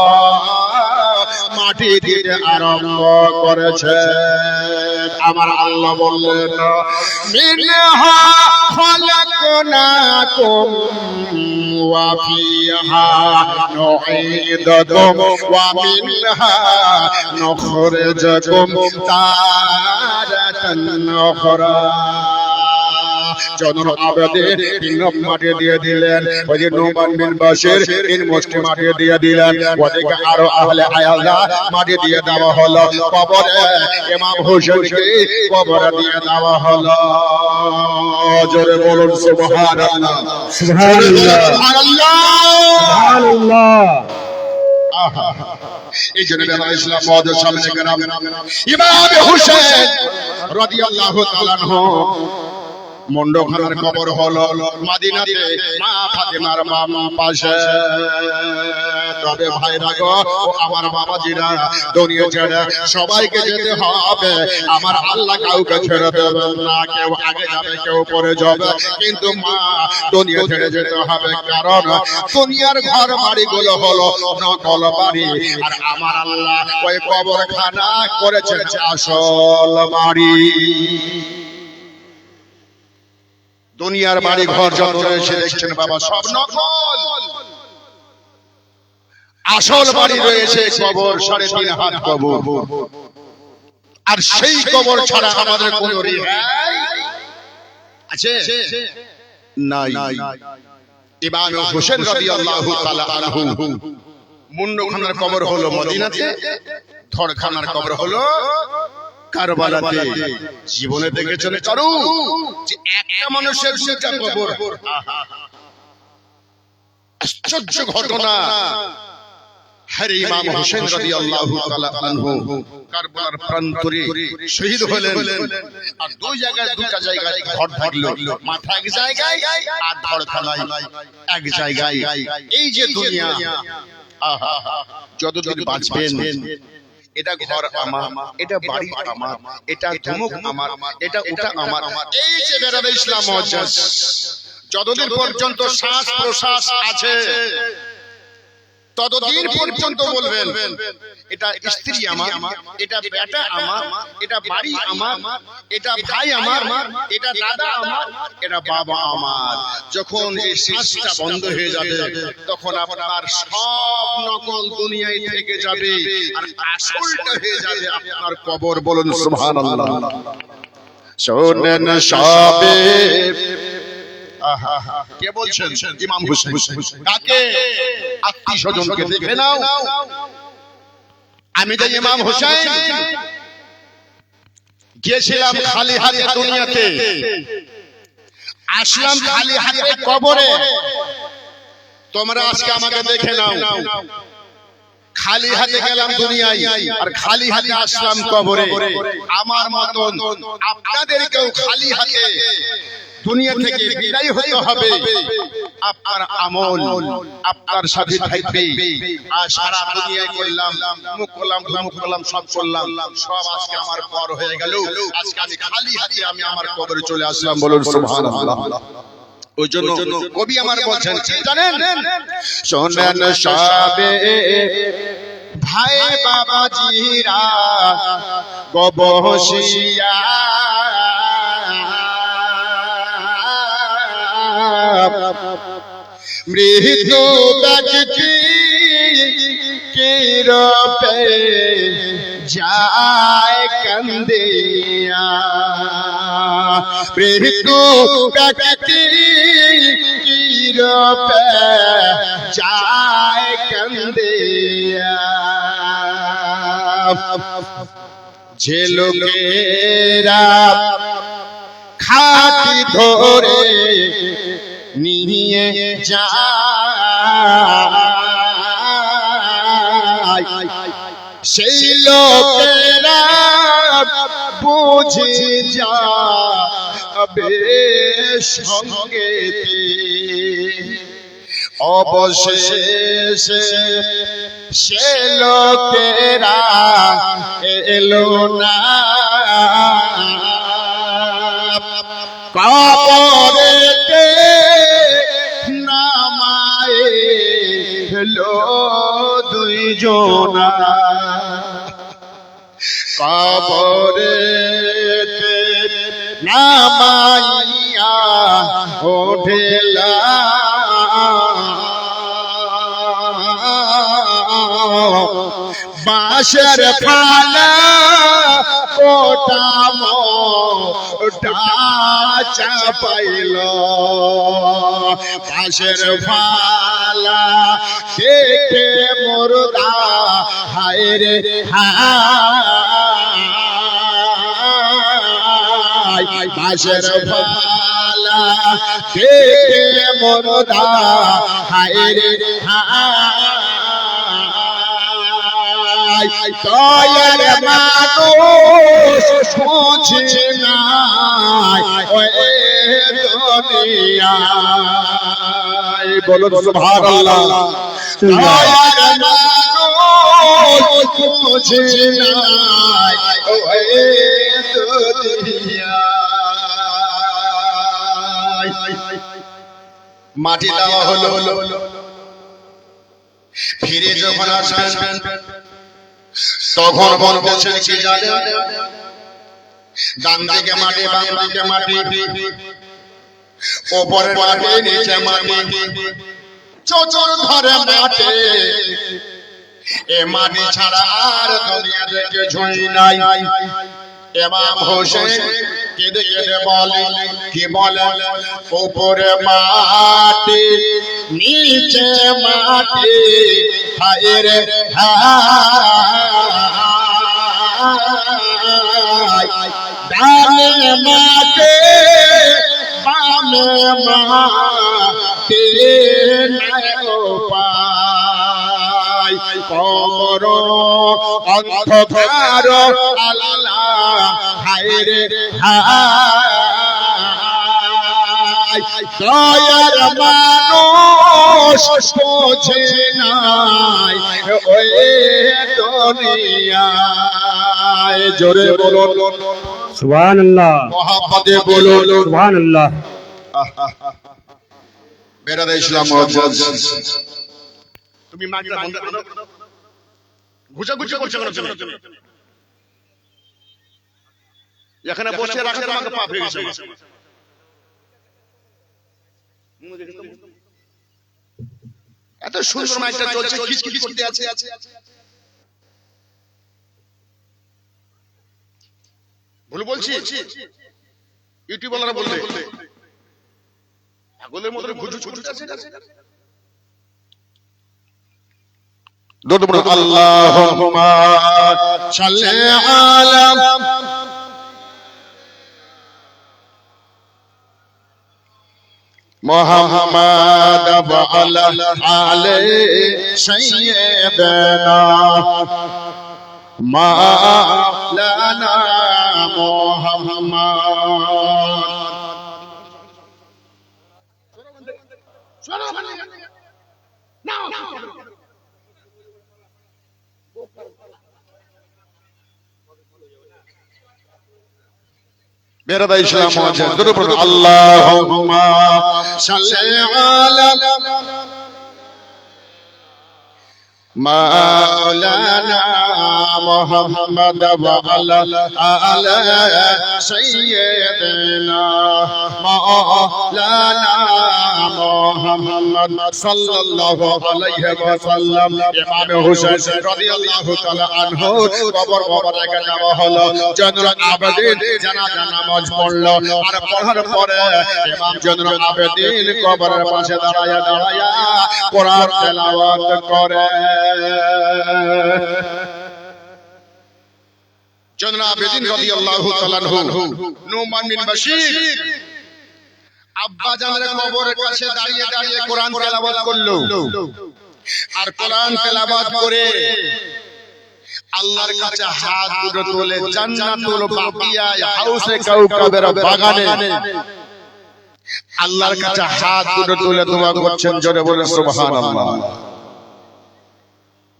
মাটি দিতে আরম্ভ করেছে। আমার আল্লাহ বললেন, মিনহা খালাকনাকুম ওয়া ফিহা নুঈদুকুম ওয়া মিনহা নুখরিজুকুম তারাতান উখরা। জয়নুল আবেদিন তিন মাটি দিয়ে দিলেন, ওই যে নোমান বিন বাশির তিন মুষ্টি মাটি দিয়ে দিলেন, ওদিকে আরো আহলে আয়াল্লাহ মাটি দিয়ে দেওয়া হলো। কবরে ইমাম হোসেনকে কবরে দিয়ে দেওয়া হলো। জোরে বলুন সুবহানাল্লাহ, সুবহানাল্লাহ, সুবহানাল্লাহ। এই জন্য ইসলাম মহাদের সামনে গেলাম। ইমাম হোসেন রাদিয়াল্লাহু তাআলা আনহু মন্ডখানার কবর হলো মদিনাতে মা ফাতেমার বাম পাশে। তবে ভাইরা গো, আমার বাবাজিরা, দুনিয়া ছেড়ে সবাইকে যেতে হবে। আমার আল্লাহ কাউকে ছেড়ে দেবেন না। কেউ আগে যাবে, কেউ পরে যাবে, কিন্তু মা দুনিয়া ছেড়ে যেতে হবে। কারণ দুনিয়ার ঘর বাড়িগুলো হলো নকল বাড়ি, আর আমার আল্লাহ ওই কবরখানা করেছেন আসল বাড়ি। দুনিয়ার বাড়ি ঘর যত রয়েছে দেখছেন বাবা, সব নকল। আসল বাড়ি রয়েছে কবর, 3.5 হাত কবর। আর সেই কবর ছাড়া আমাদের কোনো রেহাই আছে? নাই। ইমাম হোসেন রাদিয়াল্লাহু তাআলা আনহু মুন্ডখানার কবর হলো মদিনাতে, ধড়খানার কবর হলো কারবালাতে। জীবনে দেখেছেন কারো যে একটা মানুষের দুটা কবর? আশ্চর্য ঘটনা। হ্যাঁ, ইমাম হোসেন রাদিয়াল্লাহু তাআলা আনহু কারবালার প্রান্তরে শহীদ হলেন। আর দুই জায়গায়, দুটা জায়গায় ঘর থাকলো, মাথা এক জায়গায় আর ধড়খানায় এক জায়গায়। এই যে দুনিয়া, যতদিন বাঁচবেন এটা ঘর আমার, এটা বাড়ি আমার, এটা ধমক আমার, এটা ওটা আমার। এই যে বেরাবে ইসলাম মুআজ্জাজ, যতদিন পর্যন্ত শ্বাস প্রশ্বাস আছে ততদিন পর্যন্ত বলবেন এটা স্ত্রী আমার, এটা বেটা আমার, এটা বাড়ি আমার, এটা ভাই আমার, এটা দাদা আমার, এটা বাবা আমার। যখন এই শ্বাসটা বন্ধ হয়ে যাবে তখন আপনার সব নকল দুনিয়ায় থেকে যাবে, আর আসলটা হয়ে যাবে আপনার কবর। বলুন সুবহানাল্লাহ। শোনেন সবে, কে বলছেন? ইমাম হোসেন। কাকে? আত্মীয় স্বজনকে দেখে নাও। আমি যে ইমাম হোসেন গিয়েছিলাম খালি হাতে দুনিয়াতে, আসলাম খালি হাতে কবরে। তোমরা আজকে আমাকে দেখে নাও, খালি হাতে গেলাম দুনিয়ায় আর খালি হাতে আসলাম কবরে। আমার মতন আপনাদেরকেও খালি হাতে দুনিয়া থেকে বিদায় হতে হবে। আপনার আমল আপনার সাথে থাকবে। আর সারা দুনিয়ায় করলাম, মুখ করলাম, মুখ করলাম, সব করলাম, সব আজকে আমার পর হয়ে গেল। আজকে আমি খালি হাতে আমি আমার কবরে চলে আসলাম। বলুন সুবহানাল্লাহ। ওই জন্য কবি আমার বলছেন কি জানেন? শোনেন সবে ভাই বাবাজিরা গবসিয়া, মৃত্যু ব্যক্তি কিরূপে যায় কান্দিয়া, মৃত্যু ব্যক্তি কিরূপে যায় কান্দিয়া। যে লোকেরা খাটি ধরে নিয়ে যায়, সেই লোকেরা বুঝে যাবে সঙ্গেতে। অবশেষে সে লোকেরা এলো না, কবরেতে নামায়ে হলো দুইজনা, কবরেতে নামাইয়া ওঠেলা বাঁশের ফালা কোটাম চাপাইল, বাঁশের ফালা দেখে মুর্দা হায় রে হায়, বাঁশের ফালা দেখে মুর্দা হায় রে হায়। দয়ার মানুষ বুঝে নাই ওই দুনিয়ায়। বলুন সুবহানাল্লাহ। দয়ার মানুষ বুঝে নাই ওই দুনিয়ায়। মাটি দেওয়া হলো, ফিরে যখন আসবেন তখন বলতেছেন কি জানেন? ডান দিকে মাটি, বাম দিকে মাটি, ওপরের মাটি, নিচে মাটি, চোচর ধরে মাটি। এ মাটি ছাড়া আর দুনিয়া থেকে ঝুঁই নাই। ইমাম হোসেন কেঁদে কেঁদে বলে, কি বলে? উপরে মাটি নিচে মাটি, হায় রে হায়, ডানে মাটি বামে মাটি, নাই উপায়। কবর অন্ধকার আল্লাহ হায় রে হায়, দয়ার মানুষ বোঝে নাই ওই দুনিয়ায়। জোরে বলুন সুবহানাল্লাহ, মহব্বতে বলুন সুবহানাল্লাহ। বেরাদে ইসলাম মুআজ্জাজ, তুমি মাইকটা বন্ধ করো, ঘুচাঘুচি করছো কেন তুমি? এখানে বসে রাখা তোমাকে পাপ হয়ে গেছে। এত সুন্দর মাইকটা চলছে, খিচখিচ করতে আছে। ভুল বলছি? ইউটিউবাররা বলবে পাগলের মতো ঘুচু ছুটু আছে। দুরূদ পড়ুন আল্লাহুম্মা সাল্লি আলা মুহাম্মাদ ওয়া আলা আলি সাইয়্যিদিনা মাওলানা মুহাম্মদ। বেরাদা ইসলাম আছে দুরূদ পড়ুন আল্লাহুম্মা সাল্লি আলা মাওলানা মুহাম্মাদ ওয়া আলা আলি সাইয়্যিদিনা মাওলানা মুহাম্মদ সাল্লাল্লাহু আলাইহি ওয়া সাল্লাম। ইমাম হুসাইন রাদিয়াল্লাহু তাআলা আনহু কবর মোবারকে যাওয়া হলো, জয়নুল আবেদিন জানাজা নামাজ পড়লো, আর পড়ার পরে ইমাম জয়নুল আবেদিন কবরের পাশে দাঁড়ায়া দাঁড়ায়া কোরআন তেলাওয়াত করে। জয়নুল আবেদিন রাদিয়াল্লাহু তাআলা আনহু নুমান বিন বাশীর আব্বা জানের কবরের কাছে দাঁড়িয়ে দাঁড়িয়ে কোরআন তেলাওয়াত করলো, আর কোরআন তেলাওয়াত করে আল্লাহর কাছে হাত দুটো তুলে জান্নাতুল বাকিয়ায় হাউসে কাউকাবের বাগানে আল্লাহর কাছে হাত দুটো তুলে দোয়া করছেন। জোরে বলে সুবহানাল্লাহ।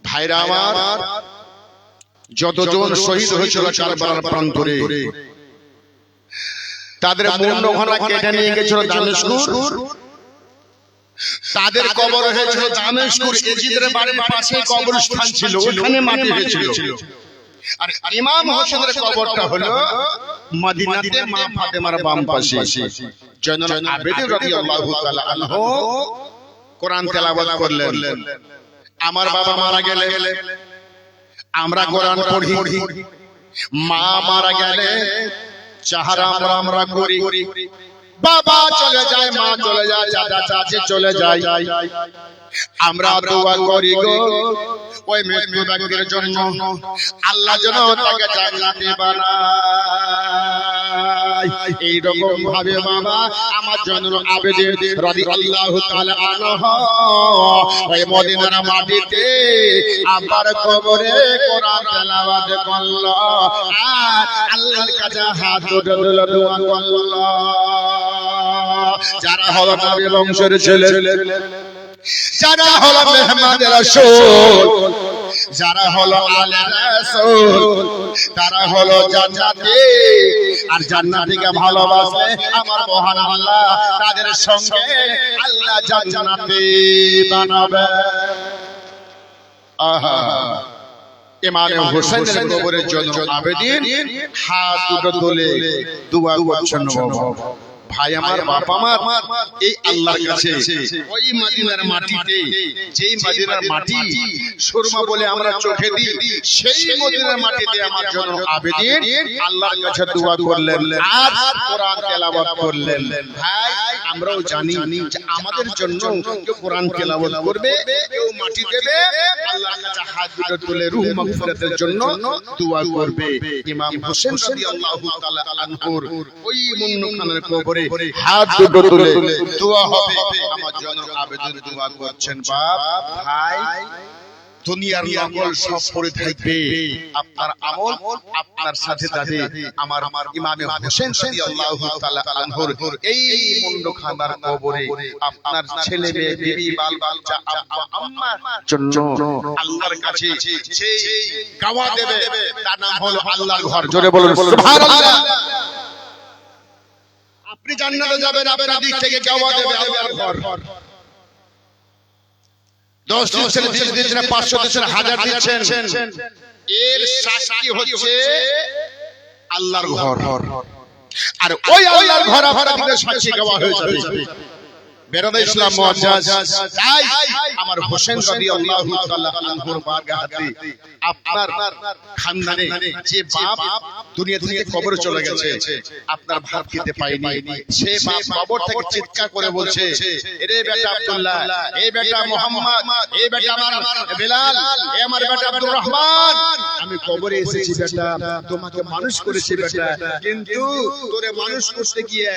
ভাইরা আমার, যতজন শহীদ হয়েছিল কারবালার প্রান্তরে, তাদের মুন্ডখানা কেটে নিয়ে গেছিল দামেস্কুর, তাদের কবর হয়েছিল দামেস্কুর। এজিদের বাড়ির পাশে কবরস্থান ছিল, ওখানে মাটি হয়েছিল। আর ইমাম হোসেনের কবরটা হলো মদিনাতে মা ফাতেমার বাম পাশে। জয়নুল আবেদিন রাদিয়াল্লাহু তাআলা আনহু কোরআন তেলাওয়াত করলেন। আমার বাবা মারা গেলে আমরা কোরআন পড়ি, মা মারা গেলে চাহারা আমরা করি, বাবা চলে যায়, মা চলে যায়, চাচা চাচি চলে যায়, আমরা দোয়া করি গো ওই মৃত্যু ব্যক্তির জন্য আল্লাহ যেন তাকে জান্নাতি বানায়। এইরকম ভাবে বাবা আমার জয়নুল আবেদিন রাদিয়াল্লাহু তাআলা আনহু ওই মদিনার মাটিতে আবার কবরে কোরআন তেলাওয়াত করলো, আর আল্লাহর কাছে হাত তুলে দোয়া করলো। যারা হলো নবী বংশের ছেলে, যারা হলো মেহমানের রাসূল, যারা হলো আলে রাসূল, তারা হলো জান্নাতি। আর জান্নাতীকে ভালোবাসে আমার মহান আল্লাহ তাদের সঙ্গে আল্লাহ জান্নাতি বানাবে। আহা, ইমাম হোসেনের কবরের জন্য আবেদিন হাত দুটো তুলে দোয়া করছেন। ভাই আমার, বাপ আমার, এই আল্লাহর কাছে ওই মদিনার মাটিতে, যেই মদিনার মাটি সুরমা বলে আমরা চোখে দিই, সেই মদিনার মাটিতে আমার জন্য আবেদিন আল্লাহর কাছে দোয়া করলেন আর কোরআন তেলাওয়াত করলেন। ভাই আমরাও জানি যে আমাদের জন্য কেউ কোরআন তেলাওয়াত করবে, কেউ মাটি দেবে, আল্লাহর কাছে হাত দুটো তুলে রূহ মাগফিরাতের জন্য দোয়া করবে। ইমাম হোসেন রাদিয়াল্লাহু তাআলা আনহুর ওই মুন্নখানের কবরে হাত দুটো তুলে দোয়া হবে। আমার জয়নুল আবেদিন দোয়া করছেন, বাপ ভাই দুনিয়ার নকল সব পড়ে থাকবে, আপনার আমল আপনার সাথে যাবে। আমার ইমাম হোসেন রাদিয়াল্লাহু তাআলা আনহুর এই মুন্ডখানার কবরে আপনার ছেলে মেয়ে, বিবি, বাল বাচ্চা, আব্বা আম্মার জন্য আল্লাহর কাছে যে গাওয়া দেবে তার নাম হলো আল্লাহর ঘর। জোরে বলুন সুবহানাল্লাহ। আপনি জান্নাতে যাবেন, আপনার দিক থেকে গাওয়া দেবে আল্লাহর ঘর। 10 দিচ্ছেন, 20 দিচ্ছেন, 500 দিচ্ছেন, 1000 দিচ্ছেন, এর সাক্ষী হচ্ছে আল্লাহর ঘর। আর ওই আল্লাহর ঘর আপনাদের সাক্ষী গাওয়া হয়ে যাবে। বেরাদা ইসলাম মুআজ্জাজ, তাই আমার হোসেন রাদিয়াল্লাহু তাআলা আনহুর বারগাহতে আপনার খানদানে যে বাপ দুনিয়া থেকে কবরে চলে গেছে, আপনার ভাত খেতে পাইনি, সে বাপ কবর থেকে চিৎকার করে বলছে, এরে বেটা আব্দুল্লাহ, এই বেটা মোহাম্মদ, এই বেটা আমার বেলাল, এই আমার বেটা আব্দুর রহমান, আমি কবরে এসেছি বেটা, তোমাকে মানুষ করেছি বেটা, কিন্তু তোরে মানুষ করতে গিয়ে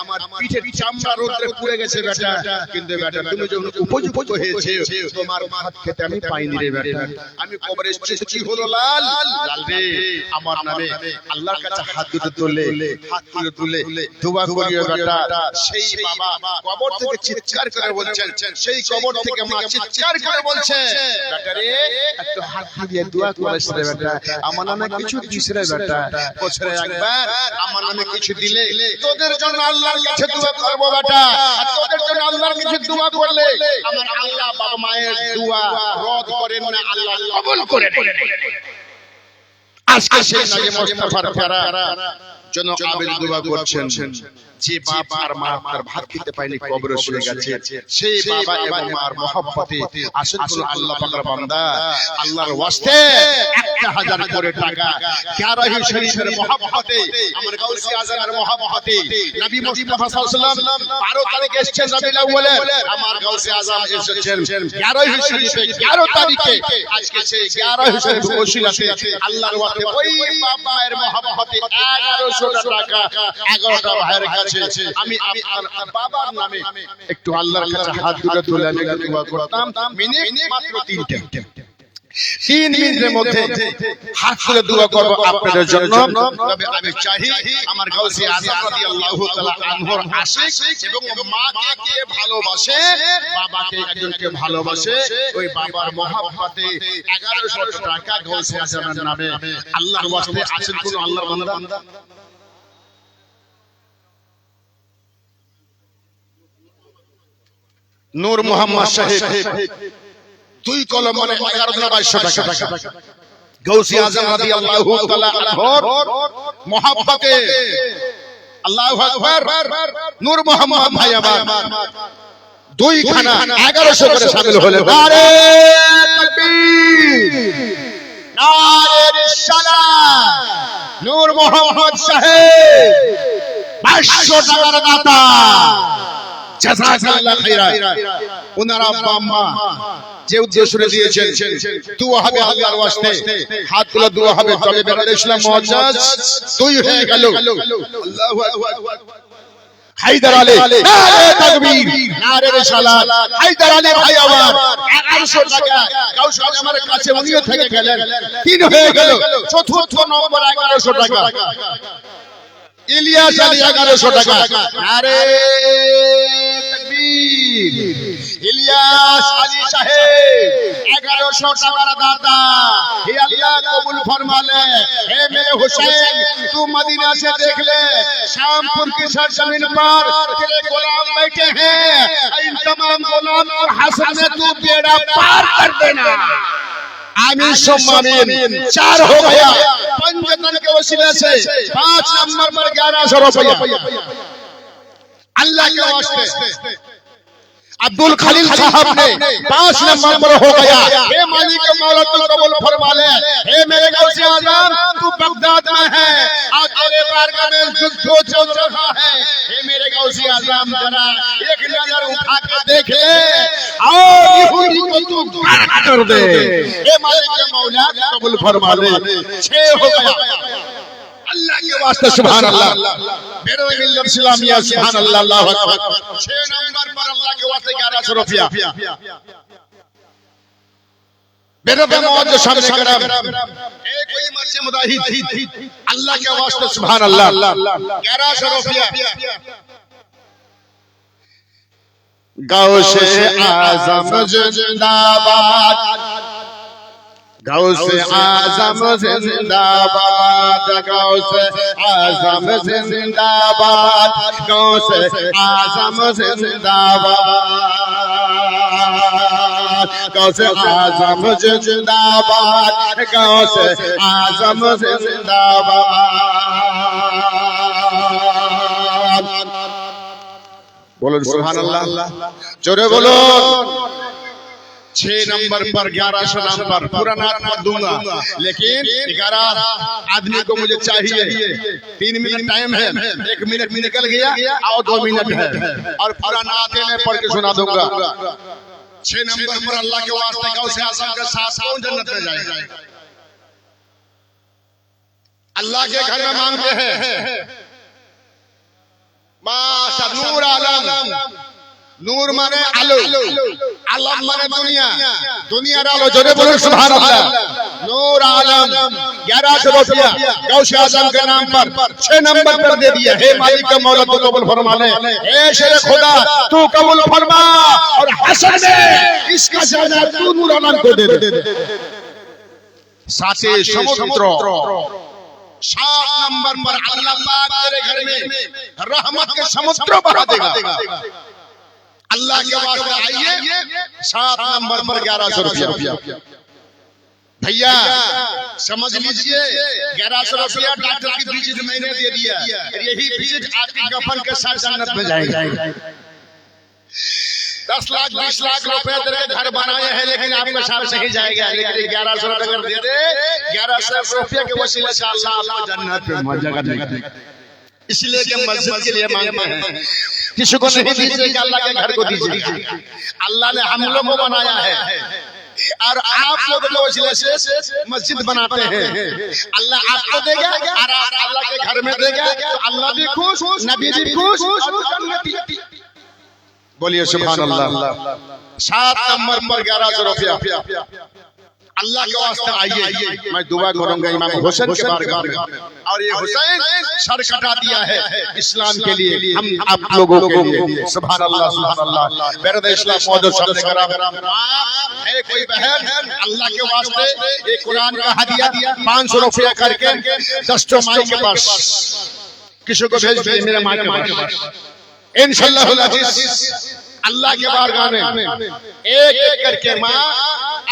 আমার পিঠের চামড়া রোদে পুড়ে গেছে বেটা, কিন্তু বেটা তুমি যখন উপযুক্ত হয়েছে তোমার ভাত খেতে আমি পাইনি রে বেটা, আমি কবরে এসেছি, কি হলো লাল? লাল রে, আমার নামে আল্লাহর কাছে হাত দুটো তুলে দোয়া করিও বেটা। সেই বাবা কবর থেকে চিৎকার করে বলছেন, সেই কবর থেকে মা চিৎকার করে বলছে, বেটা রে একটু হাত দিয়ে দোয়া করিস রে বেটা, আমার নামে কিছু দিস রে বেটা, বছরে একবার আমার নামে কিছু দিলে তোদের জন্য আল্লাহর কাছে দোয়া করব বেটা, আর তোদের জন্য আল্লাহর কাছে দোয়া করলে আমার আল্লাহ বাবা মায়ের দোয়া রদ করেন না, আল্লাহ কবুল করে নেন। আজকে সেই নবী মুস্তাফার প্যারা জন্য আবেদ দোয়া করছেন, যে বাপ আর মা তার ভাত খেতে পায়নি কবরে শুয়ে গেছে, সেই বাবা এবং মার মহব্বতে আসেন কোন আল্লাহ পাকের বান্দা, আল্লাহর ওয়াস্তে 1000 করে টাকা গ্যারাহি শরীফের মহব্বতে, আমার গাউসি আজমের মহব্বতে, নবী মুস্তাফা সাল্লাল্লাহু আলাইহি ওয়াসাল্লাম 12 তারিখে এসেছেন রবিউল আউয়ালে, আমার গাউসি আজম এসেছেন গ্যারাহি শরীফে 11 তারিখে, আজকে সেই গ্যারাহি শরীফের ওসিলাতে আল্লাহর ওয়াস্তে ওই বাবার মহব্বতে 1100 টাকা 11টা ভাইয়ের কাছে আমি আপনার বাবার নামে একটু আল্লাহর কাছে হাত দুটো তুলে আমি দোয়া করতাম, মিনিট মাত্র 3 মিনিটের মধ্যে হাত তুলে দোয়া করব আপনাদের জন্য। তবে আমি চাই আমার গাউসি আজম রাদিয়াল্লাহু তাআলা আনহুর আশিক এবং মাকে কে ভালোবাসে, বাবাকে একজনকে ভালোবাসে, ওই বাবার মহব্বতে 1100 টাকা গাউসি আজমের নামে আল্লাহর ওয়াস্তে আছেন কোন আল্লাহর বান্দা? নূর মোহাম্মদ সাহেব 2 কলম মানে 11,2200 টাকা গাউসি আজম রাদিয়াল্লাহু তাআলা আনহুর মহব্বতে, আল্লাহু আকবার, নূর মোহাম্মদ ভাই আমার 2 খানা 1100 করে শামিল হলে নারে তাকবীর, নারে রিসালাত, নূর মোহাম্মদ সাহেব 500 টাকার দাতা, জাযাকাল্লাহ খাইরা। ওনারা আম্মা যে উদ্দেশ্য দিয়েছেন দোয়া হবে আল্লাহর ওয়াস্তে, হাতগুলো দোয়া হবে, তবে বেরাল ইসলাম মুআজ্জাজ 2 হয়ে গেল, আল্লাহু আকবার। হায়দার আলী নারে তাকবীর, নারে রিসালাত, হায়দার আলী ভাই আমার 1100 টাকা গাউস আজমের কাছে উনিও থেকে গেলেন, 3 হয়ে গেল, চতুর্থ নম্বর 1100 টাকা ইলিয়াস আলী 1100 টাকা, নারে তাকবীর, ইলিয়াস আলী সাহেব 1100 টাকার দাতা, হে আল্লাহ কবুল फरमा हे मेरे हुसैन, तू मदीना से देख ले, शामपुर की सरजमीन पर तेरे गुलाम बैठे हैं, इन तमाम गुलाम और हसन में तू बेड़ा पार कर देना, आमीन सुम्मा आमीन। 4 हो गया, पंजतन के वसीले से 5 नंबर पर 1100 रुपया अल्लाह के वास्ते अब्दुल खलील साहब ने 5 नंबर पर हो गया, हे मालिक मौला तू कबूल फरमा ले, हे मेरे गौसे आजम तू बगदाद में है, आज तेरे बारगाह में युद्ध चल रहा है, हे मेरे गौसे आजम जरा एक नजर उठा के देख ले और यहूदी को तू गायब कर दे, हे मालिक मौला कबूल फरमा ले। 6 हो गया, अल्लाह के वास्ते सुभान अल्लाह, मेरे मिल्लत इस्लामिया सुभान अल्लाह, अल्लाहु अकबर। 6 नंबर पर अल्लाह के वास्ते 1100 रुपया, मेरे मौजूद सामने करम एक कोई मर्ज़ मुदाहिद अल्लाह के वास्ते सुभान अल्लाह 1100 रुपया। गौसे आज़म जिंदाबाद, गौसे आज़म जिंदाबाद, गौसे आज़म जिंदाबाद, गौसे आज़म जिंदाबाद, गौसे आज़म जिंदाबाद, गौसे आज़म जिंदाबाद। बोलो सुभान अल्लाह, जोरे बोलो। 6 नंबर पर 1100 नंबर पूरा नाम मत दूंगा, लेकिन 11 आदमी को मुझे चाहिए। 3 मिनट टाइम है, 1 मिनट निकल गया और 2 मिनट है, और पूरा नाते में पढ़ के सुना दूंगा। 6 नंबर पर अल्लाह के वास्ते गौसे आजम के साथ कौन जन्नत में जाएगा? अल्लाह के घर में मांगते हैं माशा नूर आलम। नूर माने आलो, आलम माने दुनिया, दुनिया आलो। जोरे बोलो सुभान अल्लाह। नूर आलम 1100 रुपया गौसे आजम के नाम पर 6 नंबर पर दे दिया। हे मालिक का मौला तू कबूल फरमा ले, हे शेर खुदा तू कबूल फरमा, और हसन में इसका जाना तू नूर आलम को दे दे। साथे समुद्र 7 नंबर पर अल्लाह पाक तेरे घर में रहमत के समुद्र बहा देगा। अल्लाह के वास्ते आइए 7 नंबर पर 1100 रुपया। भैया समझ लीजिए 1100 रुपया डॉक्टर की विजिट मैंने दे दिया, यही विजिट आपकी कफन के साथ जन्नत में जाएगा। 10 लाख 20 लाख रुपए तेरे घर बनाए हैं, लेकिन आपके साथ नहीं जाएगा। लेकिन 1100 रुपए अगर दे दे, 1100 रुपये के वसीले से अल्लाह आपको जन्नत में जगह देगा। इसलिए कि मस्जिद के लिए मांगते हैं, किसी को नहीं दीजिएगा, अल्लाह के घर को दीजिएगा। अल्लाह ने हम लोग को बनाया है, और आप लोग के वसीले से मस्जिद बनाते हैं। अल्लाह आपको देगा और अल्लाह के घर में देगा, तो अल्लाह भी खुश, नबी भी खुश, और जन्नती। बोलिए सुभान अल्लाह। 7 नंबर पर 1100 रुपया। अल्लाह के वास्ते आइए, मैं दुआ करूंगा इमाम हुसैन के बारगाह में, और ये हुसैन सर कटा दिया है इस्लाम के लिए, हम आप लोगों के लिए। सुभान अल्लाह सुभान अल्लाह। मेरे इस्लाम मौजूद सामने कराम है कोई बहन अल्लाह के वास्ते एक कुरान का हदिया 500 रुपया करके 10 माई के पास किसी को भेज दिए, मेरे माँ के पास इंशाअल्लाह अल्लाह के बारगाह में एक एक करके माँ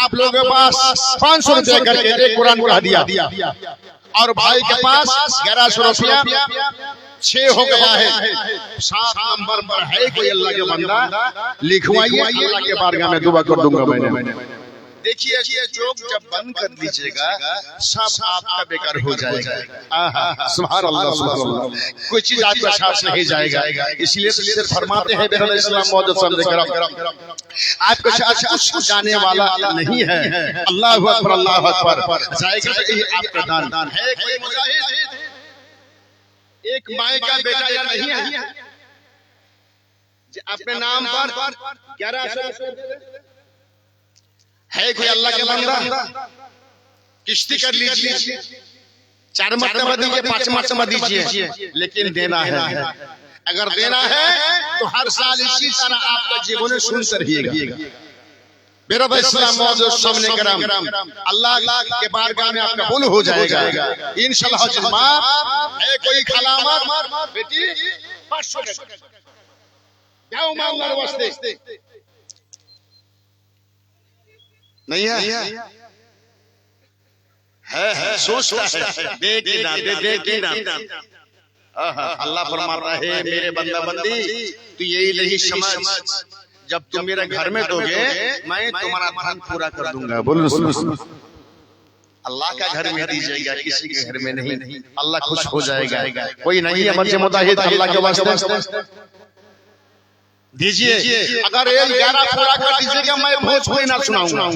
आप लोगों के पास 500 रुपया करके एक कुरान का हदिया, और भाई के पास 1100 रुपया 6 हो गया है। 7 नंबर पर है कोई अल्लाह के बंदा, लिखवाइए, अल्लाह के बारगाह में दुआ कर दूंगा मैंने। देखिए ये जोक जब बंद कर दीजिएगा सब आपका बेकार हो जाएगा। सुभान अल्लाह सुभान अल्लाह। कोई चीज आपका साथ नहीं जाएगा, इसलिए तो फरमाते हैं बेहद इस्लाम मौजूद सामने कराम आपके साथ कुछ जाने वाला नहीं है। अल्लाह अकबर अल्लाह अकबर जाएगा, यही आपका दान है। कोई मुजाहिद एक माए का बेटा या नहीं है अपने नाम पर 1100 है कोई अल्लाह के बंदा, किश्ती कर लीजिए, 4 मरतबा दीजिए, 5 मरतबा दीजिए, लेकिन देना है। अगर देना है तो हर साल इसी तरह आपका जीवन सुनते रहिएगा। मेरा भाई इस्लाम मौजूद सामने कराम अल्लाह के बारगाह में आपका कबूल हो जाएगा इंशाअल्लाह। है कोई खलामत बेटी 500 जाओ मांगने वास्ते नहीं है, सोचता है देख ना। अल्लाह फरमाता है मेरे बंदा बंदी तू यही नहीं समझ, जब तुम मेरे घर में दोगे मैं तुम्हारा धन पूरा कर दूंगा। बोलो अल्लाह का घर में दीजिएगा, किसी के घर में नहीं। अल्लाह खुश हो जाएगा। कोई नहीं है मर्ज मुताहिद अल्लाह के वास्ते दीजिए। अगर ये 11 पूरा कर दीजिएगा मैं भोजपुरी ना सुनाऊंगा,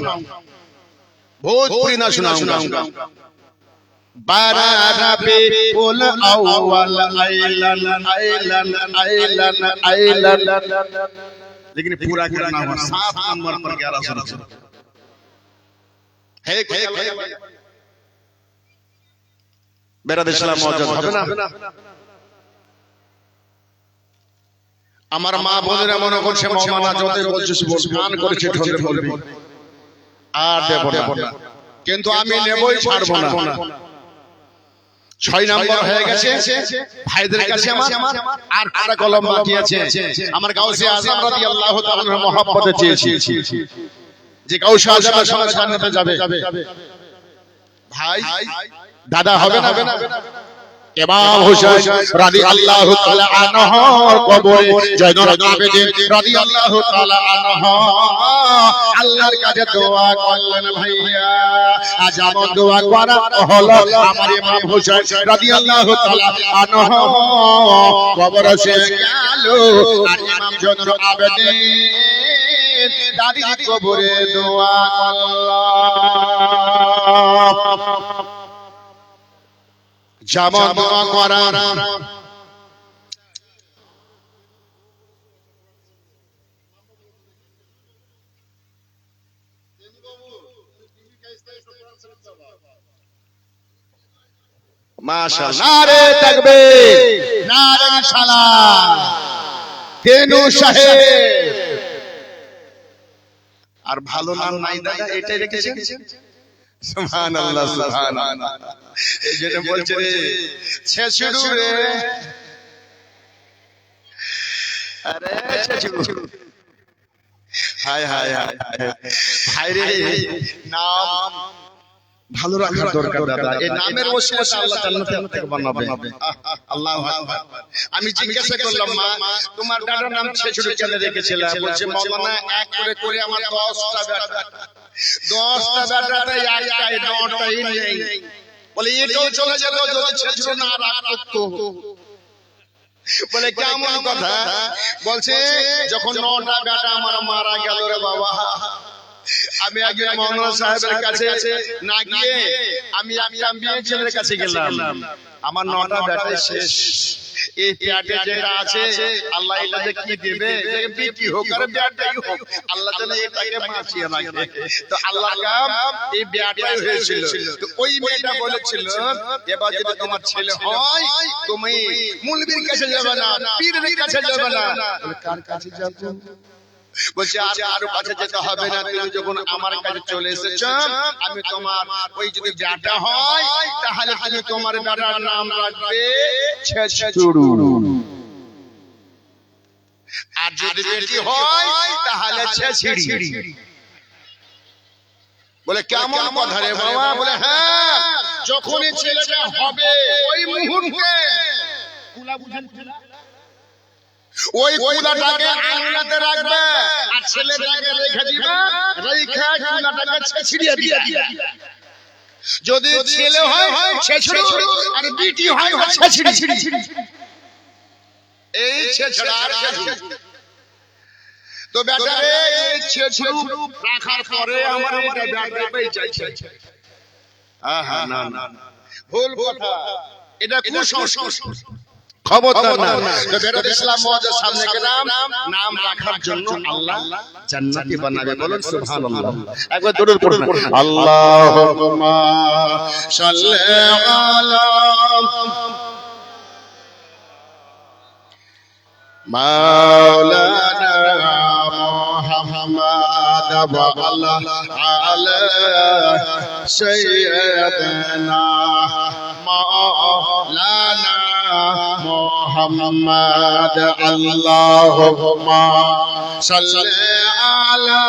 भोजपुरी ना सुनाऊंगा। 12 रबीउल अव्वल आइलन, लेकिन पूरा करना होगा। 7 नंबर पर 1100 है। मेरा इस्लाम मौजूद হবে না। আমার মা বোনেরা মনে করছে মৌলানা যতই বলছিস বল, গান করেছে ঠোঁটে বলবি আর দেব না, কিন্তু আমি নেবই ছাড়বো না। 6 নাম্বার হয়ে গেছে ভাইদের কাছে আমার আর কাটা কলম বাকি আছে। আমার গাউসে আজম রাদিয়াল্লাহু তাআলা মহব্বতে চেয়েছি যে গাউসে আজমের সঙ্গে জান্নাতে যাবে। ভাই দাদা হবে না ইমাম হুসাইন রাদিয়াল্লাহু তাআলা আনহুর কবরে জয়নুল আবেদিন রাদিয়াল্লাহু তাআলা আনহু আল্লাহর কাছে দোয়া করলেন ভাইয়া। আজ আমার দোয়া করা হলো আমার ইমাম হুসাইন রাদিয়াল্লাহু তাআলা আনহু কবরে সে গেল আর ইমাম জয়নুল আবেদিন দাদির কবরে দোয়া করল। যেমন দোয়া করার মাশাআল্লাহ, নারে তাকবীর, নারে সালাম। তেনু সাহেব আর ভালো নাম নাই দাদা, এটাই রেখেছেন। সুবহানাল্লাহ, সুবহানাল্লাহ। এই জন্য বলছে রে ছেছুড়ু রে, আরে ছেছুড়ু, হায় হায় হায় ভাই রে, নাম ভালো রাখার দরকার দাদা। এই নামের ওসিলাতে আল্লাহ জান্নাতে থেকে বানাবে। আল্লাহু আকবার। আমি জিজ্ঞাসা করলাম, মা তোমার দাদার নাম ছেছুড়ু কেন রেখেছিলা? বলছে মাওলানা এক করে করে আমার 10টা বেটা, 10টা বেটাতে একটাই 9টাই নেই। বলে এটাও চলে যেত যদি ছেছুড়ু না রাখতো। বলে কেমন কথা? বলছে যখন 9টা বেটা আমার মারা গেল রে বাবা, আমি একজন মৌলানা সাহেবের কাছে না গিয়ে আমি একটা মেয়ে ছেলের কাছে গেলাম। আমার 9টা বেটাই শেষ। এই পেটে যেটা আছে আল্লাহ এটাকে কি দেবে? বিটি হোক আর বেটাই হোক, আল্লাহ যেন এটাকে বাঁচিয়ে রাখে। তো আল্লাহ কাম এই বেটাই হয়েছিল। তো ওই মেয়েটা বলেছিল, এবার যদি তোমার ছেলে হয় তুমি মুলবির কাছে যাবে না, পীরের কাছে যাবে না। বলে কার কাছে যাবো? বলছে আর কারো কাছে যেতে হবে না, তুমি যখন আমার কাছে চলে এসেছো আমি তোমার ওই যদি বেটা হয় তাহলে তুমি তোমার বেটার নাম রাখবে ছেছুড়ু, আর যদি বেটি হয় তাহলে ছেছিড়ি। বলে কেমন কথা রে বাবা? বলে হ্যাঁ, যখনই ছেলেটা হবে ওই মুহূর্তে কুলা বুঝেন, ওই কুলাটাকে আঙুলাতে রাখবে আর ছেলেটাকে রেখে দিবে, রেখে কুলাটাকে ছেছিড়িয়ে দিবে। যদি ছেলে হয় ছেছুড়ু আর বিটি হয় ছেছিড়ি। এই ছেছড়ার তো বেটারে এই ছেছুড়ু রাখার পরে আমার এটা বেটা বেঁচে আছে। আহা না না, ভুল কথা, এটা কুসংস্কার, খবরদার না। তো বেরোত ইসলাম মওয়াজের সামনে গেলাম, নাম রাখার জন্য আল্লাহ জান্নাতি বানাবে। বলুন সুবহানাল্লাহ। একবার দরুদ পড়ুন, আল্লাহুম্মা সাল্লি আলা মাওলানা মুহাম্মদ ওয়া আলা সাইয়্যিদিনা মাওলানা মুহাম্মদ। আল্লাহুম্মা সাল্লি আলা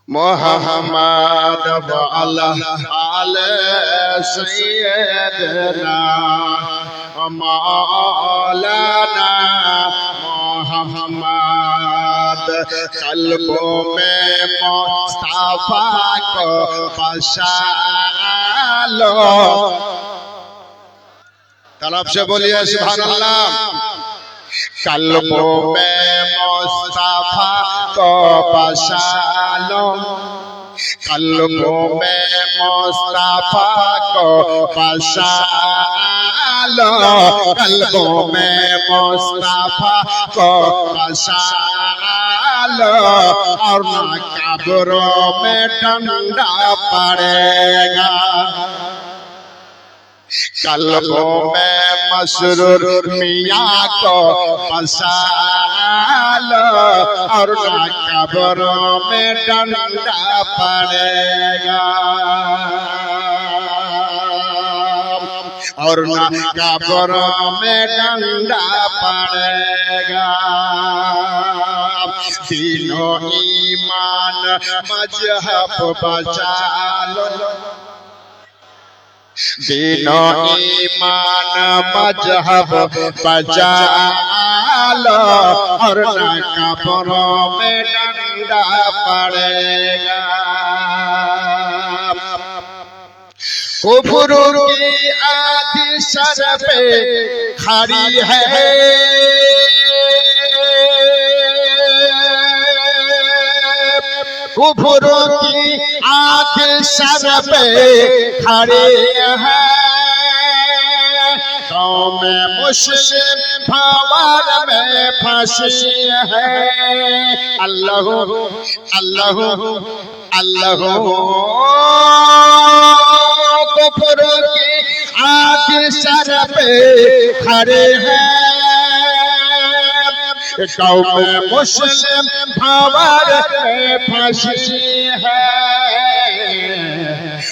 মুহাম্মদ ওয়া আলা আলি সাইয়্যিদিনা মাওলানা মুহাম্মদ। কলবো মে মুস্তাফা को बसा लो। तलब से बोलिए सुभान अल्लाह। कल्बों में मुस्ताफा को बसा लो, कल्बों में मुस्ताफा को बसा लो, कल्बों में मुस्ताफा को बसा लो, और न कब्रों में डंडा पड़ेगा। कल्बों में मसरूर मियाँ को बसा लो, और न कब्रों में डंडा पड़ेगा, और न कब्रों में डंडा पड़ेगा। दीन ईमान मजहब बचा लो दीन ईमान मजहब बचा लो और ना कब्रों में डंडा पड़ेगा कुफर की आदि सर पे खड़ी है कुफर की आदि सर पे खड़ी है गाँव में मुस्लिम भंवर में फंसी है अल्लाह अल्लाह अल्लाह कुफर की आदि सर पे खड़े हैं गाँव में मुस्लिम भंवर में फंसी है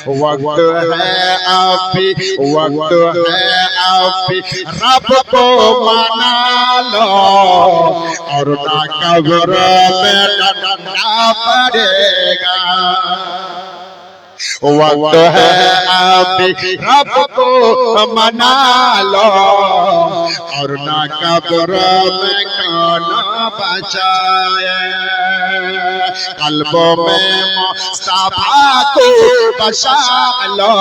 वक्त है अभी वक्त है अभी रब को मना लो और ना कब्र में डंडा पड़ेगा वक्त है अभी रब को मना लो और ना कब्र में कौन बचाए कल्बों में मुस्तफा को बसा लो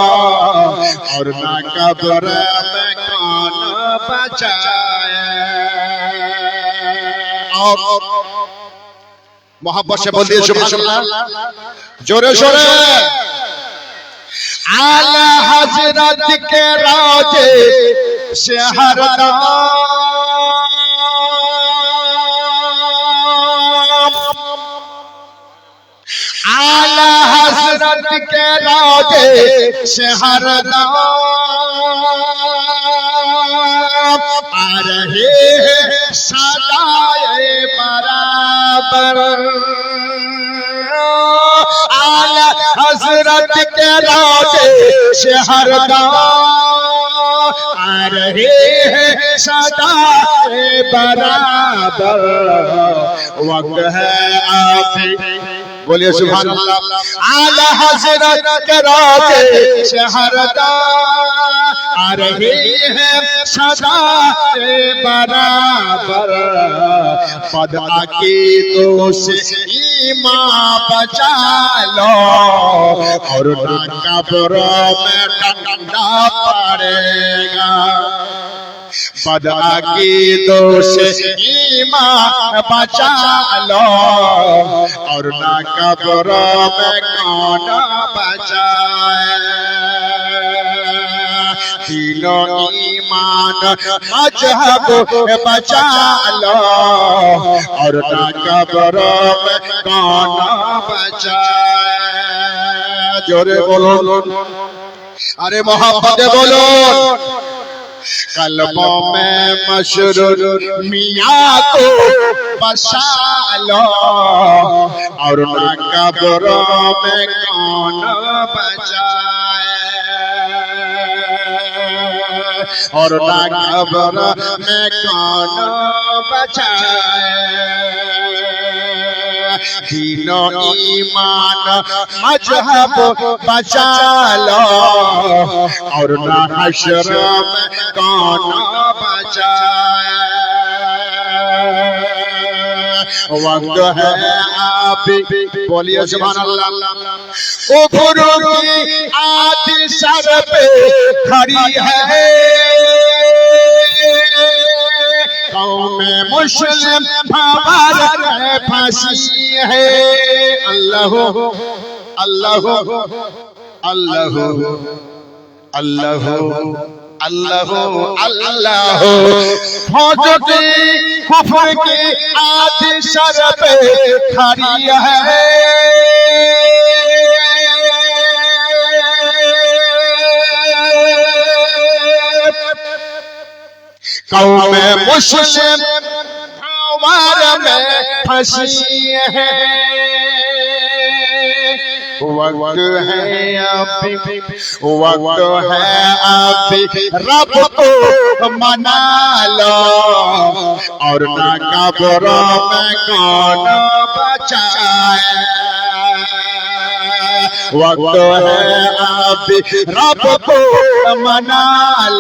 और ना कब्र में कौन बचाए और मोहब्बत से बोलिए सुभान अल्लाह जोरे शोरे आला हजरत के रोजे से हरदम आला हजरत के रोजे से हरदम आ रहे हैं सदाए बराबर आला हजरत के रोजे से हरदम आ रहे हैं सदाए बराबर वक्त है आप बोलिए सुभान अल्लाह आला हजरत के रोजे से हरदम आ रहे हैं सदाए बराबर पद अकीदों से ईमान बचा लो और ना कब्र में डंडा पड़ेगा पद अकीदों से ईमान बचा लो और ना कब्र में कौन बचाए तीनों ईमान मजहब बचा लो और ना कब्र में कौन बचाए जोरे बोलो अरे मोहब्बत बोलो कल्बों में मशरूर मियाँ को बसा लो और ना कब्र में कौन बचाए और ना कब्र में कौन बचाए तीनों ईमान मजहब बचा लो और ना हश्र में कौन बचाए वक्त है आप बोलिए सुभान अल्लाह कुफर की आदि सर पे खड़ी है गाँव में मुस्लिम भंवर में फंसी है अल्लाह अल्लाह अल्लाह अल्लाह अल्लाह अल्लाह फौज की कुफर की आदि सर पे खड़ी है गाँव में मुस्लिम भंवर में फंसी है वक्त है अभी, वक्त है अभी, रब को मना लो और ना कब्रों में कौन बचाए। वक्त है अभी, रब को मना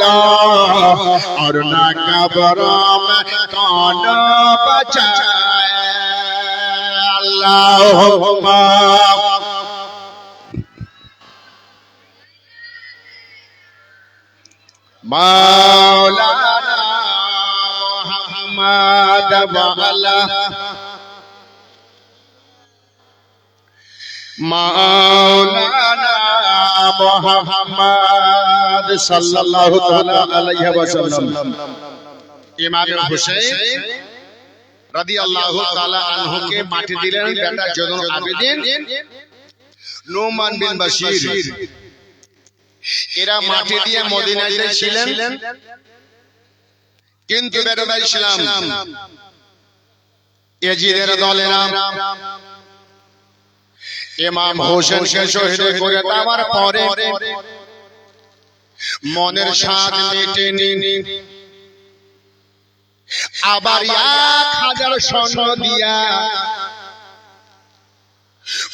लो और ना कब्रों में कौन बचाए। अल्लाहुम्मा मौलाना मुहम्मद वाला मौलाना मुहम्मद सल्लल्लाहु तआला अलैहि वसल्लम। इमाम हुसैन রাদিয়াল্লাহু তাআলা আনহুকে মাটি দিলেন বেটা জয়নুল আবেদিন, নুমান বিন বাশির। এরা মাটি দিয়ে মদিনায় ছিলেন, কিন্তু বেটা ইসলাম ইয়াজিদের দলেরা ইমাম হোসেনকে শহীদ করে দেওয়ার পরে মনের স্বাদ মেটেনি। আবার 1000 স্বর্ণ দিয়া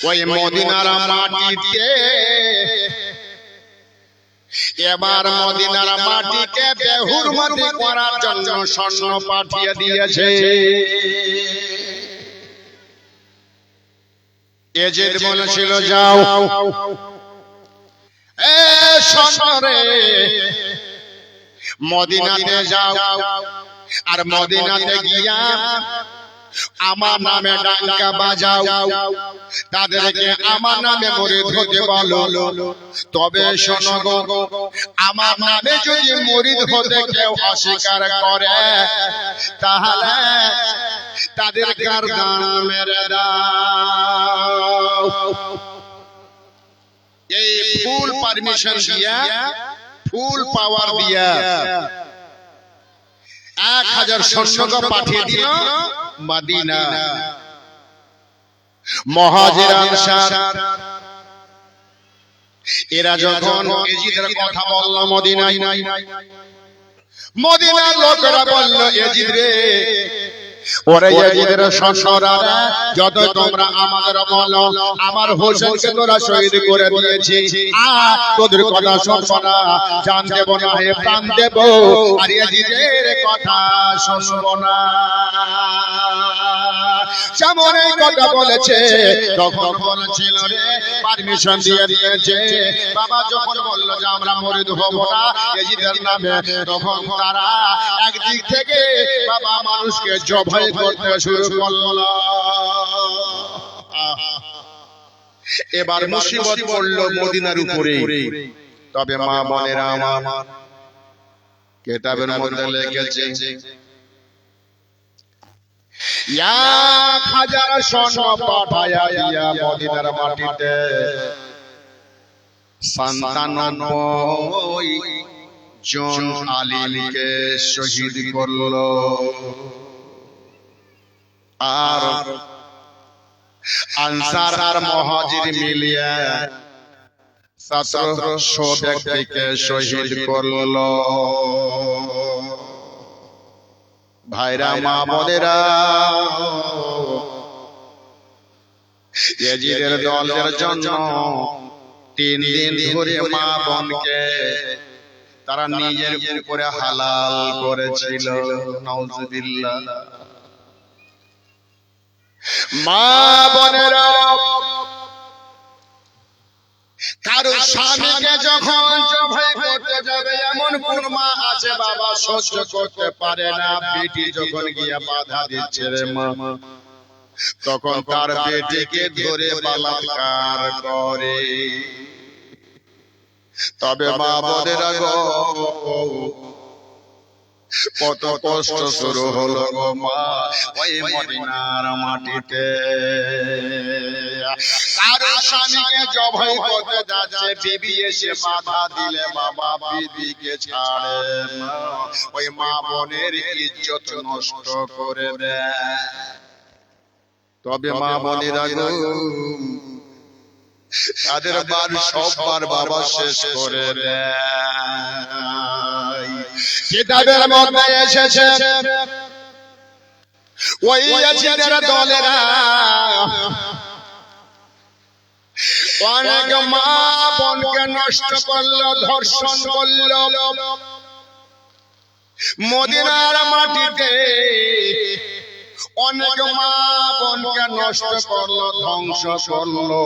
ওই মদিনার মাটিতে, এবার মদিনার মাটিকে বেহুরমতি করার জন্য স্বর্ণ পাঠিয়ে দিয়েছে। এজিদ বলেছিল, যাও এ স্বর্ণরে মদিনাতে যাও, আর মদিনাতে গিয়া আমার নামে ডাঙ্কা বাজাও, তাদেরকে আমার নামে মুরিদ হতে বলো। তবে শোনো গো, আমার নামে যদি মুরিদ হতে কেউ অস্বীকার করে তাহলে তাদের গর্দান মেরে দাও। এই ফুল পারমিশন দিয়া, ফুল পাওয়ার দিয়া 1000 স্বর্ণকে পাঠিয়ে দিল মদিনা। মুহাজির আনসার এরা যখন এজিদের কথা বলল মদিনায়, মদিনার লোকেরা বলল, এজিদ রে, ওরে এজিদের সন্তানরা, যত তোমরা আমাদের বলো, আমার হোসেনকে তোরা শহীদ করে দিয়েছিস, তোদের কথা শুনবো না, জান দেব না, হে প্রাণ দেব, আর এজিদের কথা শুনবো না। যেমন এই কথা বলেছে, তখন বলেছিল রে, পারমিশন দিয়ে দিয়েছে। বাবা যখন বললো যে আমরা মুরিদ হব না এজিদের নামে, তখন তারা একদিক থেকে বাবা মানুষকে জবাই করতে শুরু করল। এবার মুসিবত পড়ল মদিনার উপরে। তবে মা বোনেরা আমার, কিতাবের মধ্যে লিখেছে 1000 স্বর্ণ পাঠায়া দিয়া মদিনার মাটিতে 97 জন আলীকে শহীদ করল। আর আনসার আর মুহাজির মিলিয়ে 1700 ব্যক্তিকে শহীদ করল। ভাইরা, মা বোনেরা, ইয়াজিদের দলের জন্য 3 দিন ধরে মা বোনকে তারা নিজের উপরে হালাল করেছিল। নাউজুবিল্লাহ। মা বোনেরা, কারো স্বামীকে যখন জবাই করতে যাবে, এমন কোন মা আছে বাবা সহ্য করতে পারে না, বেটি যখন গিয়া বাধা দিচ্ছে রে মা, তখন তার বেটিকে ধরে বলাৎকার করে। তবে মা বোনেরা গো, কত কষ্ট শুরু হলো গো মা ওই মদিনার মাটিতে। কারো স্বামীকে জবাই করতে যাচ্ছে, বিবি এসে বাধা দিলে বাবা বিবিকে ছাড়ে না, ওই মা বোনের ইজ্জত নষ্ট করে দেয়। তবে মা বোনেরা গো, তাদের বার সববার বাবা শেষ করে দেয়। কিতাবের মধ্যে এসেছে ওই ইয়াজিদের দলেরা অনেক মা বোনকে নষ্ট করলো, ধর্ষণ করলো। মদিনার মাটিতে অনেক মা বোনকে নষ্ট করলো, ধ্বংস করলো।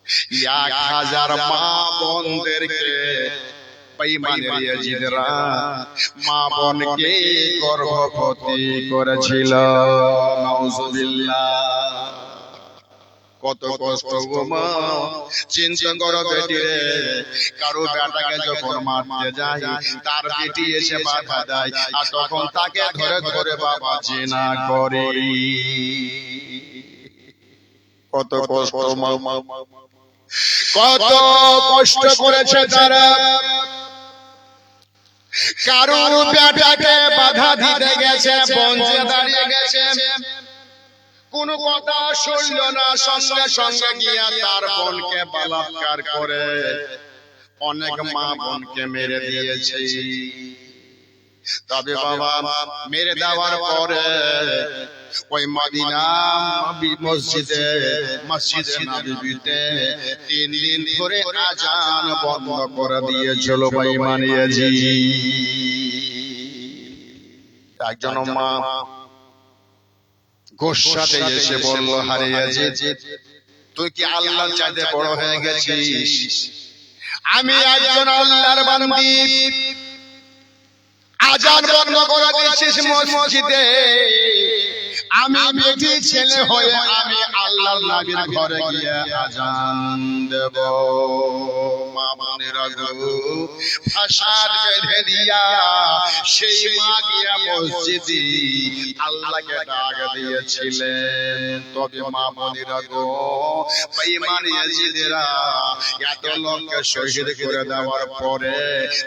1000 মা বোনদেরকে বেঈমানের ইয়াজিদরা মা বোনকে গর্ভবতী করেছিল। নাউজুবিল্লাহ। কত কষ্ট গো মা, চিন্তা করো বেটি রে। কারো বেটাকে যখন মারতে যায় তার বেটি এসে বাধা দেয়, আর তখন তাকে ধরে ধরে বাবা জিনা করে। কত কষ্ট মা, কত কষ্ট করেছে তারা। কারো বেটাকে বাধা দিতে গেছে, বঞ্চে দাঁড়িয়ে গেছে, কোন কথা শুনল না, সঙ্গে সঙ্গে গিয়া তার বোনকে বলাৎকার করে অনেক মা বোনকে মেরে দিয়েছে। তবে বাবা মেরে দেওয়ার পরে ওই মদিনা মসজিদে নববীতে 3 দিন ধরে আজান বন্ধ করে দিয়েছিল বেঈমানিয়াজি। একজন মা গোসাতে এসে বলল, হারে ইয়াজিদ, তুই কি আল্লাহর চাইতে বড় হয়ে গেছিস? আমি একজন আল্লাহর বান্দি, আজান বন্ধ করে দিয়েছিস মসজিদে। আমি বেটি ছেলে হয়ে আমি আল্লাহর নবীর ঘরে গিয়ে আজান দেব। মা বোনেরা গো, ফাসাদ বেঁধে দিয়া সেই মা গিয়া মসজিদে আল্লাহকে ডাক দিয়েছিলেন। তবে মা বোনেরা গো, বেঈমান ইয়াজিদেরা এত লোককে শহীদ করে দেওয়ার পরে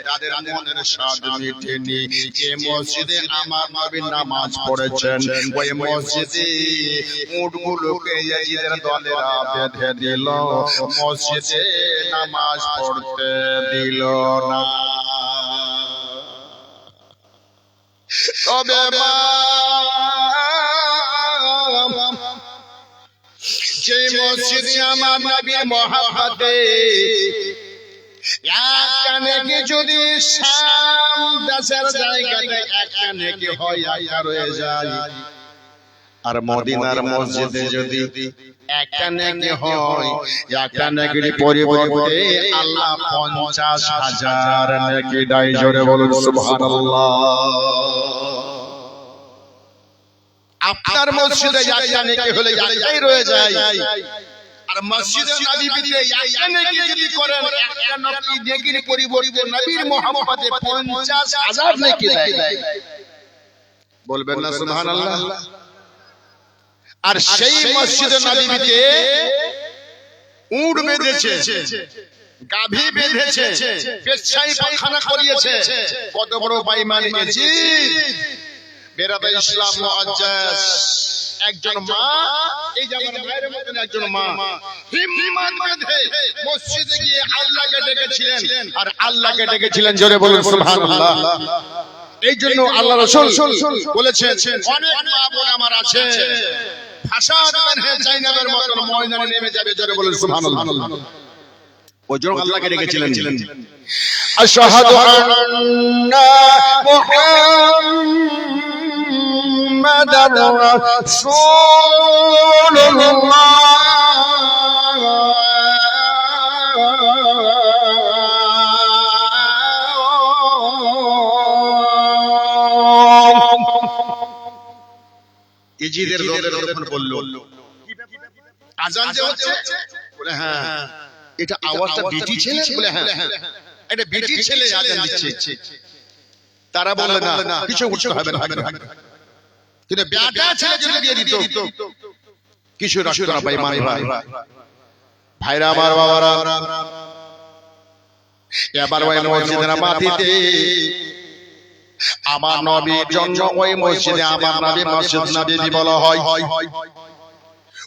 তাদের মনের স্বাদ মিটেনি। যে মসজিদে আমার নবী নামাজ পড়েছেন ওই মসজিদে উটগুলোকে ইয়াজিদের দলেরা বেঁধে দিল, মসজিদে নামাজ পড়তে দিল না। তবে মা যে মসজিদে আমার নবীর মহব্বতে একটা নেকি যদি শাম দেশের জায়গাতে একটা নেকি হয় আয়া রয়ে যায়, আর মদিনার মসজিদে যদি একটা নেকি হয়, একটা নেকির পরিবর্তে আল্লাহ 50,000 নেকি দেয়। জোরে বলুন সুবহানাল্লাহ। আপনার মসজিদে একটা নেকি হলে একটাই রয়ে যায়, আর মসজিদে নববীতে একটা নেকি যদি করেন, একটা নেকির পরিবর্তে নবীর মুহাম্মদে 50,000 নেকি দেয়। বলবেন না সুবহানাল্লাহ। আর সেই মসজিদে নববীতে উট বেঁধেছে, গাভী বেঁধেছে, পেশাই পায়খানা করিয়েছে। কত বড় বেঈমান ইয়াজিদ। বেরাতে ইসলাম মুআজ্জাজ একজন মা, এই জামানার বাইরে মতন একজন মা হিম্মত বেঁধে মসজিদে গিয়ে আল্লাহকে ডেকেছিলেন, আর আল্লাহকে ডেকেছিলেন। জোরে বলুন সুবহানাল্লাহ। এই জন্য আল্লাহ রাসূল বলেছেন, অনেক মা বোন আমার আছে ফাসাদ বেঁধে জাইনাবের মতন ময়দানে নেমে যাবে। জোরে বলুন সুবহানাল্লাহ। ওই জন্য আল্লাহকে ডেকেছিলেন। আশহাদু আন্না মুহাম্মাদার রাসূলুল্লাহ। ইজিদের দলের যখন বলল আজান যে হচ্ছে, বলে হ্যাঁ এটা আওয়াজটা বেটি ছেলে, বলে হ্যাঁ এটা বেটি ছেলে আজান দিচ্ছে। তারা বলে না কিছু উঠতে হবে না, কিন্তু বেটা ছেলে যদি দিয়ে দিত কিছু রাখতো না। ভাই মানে ভাইরা আমার, বাবারা, এবার ওই মসজিদের মাটিতে আমার নবীর জন্য ওই মসজিদে আমার নবী মসজিদ নববী বলা হয়।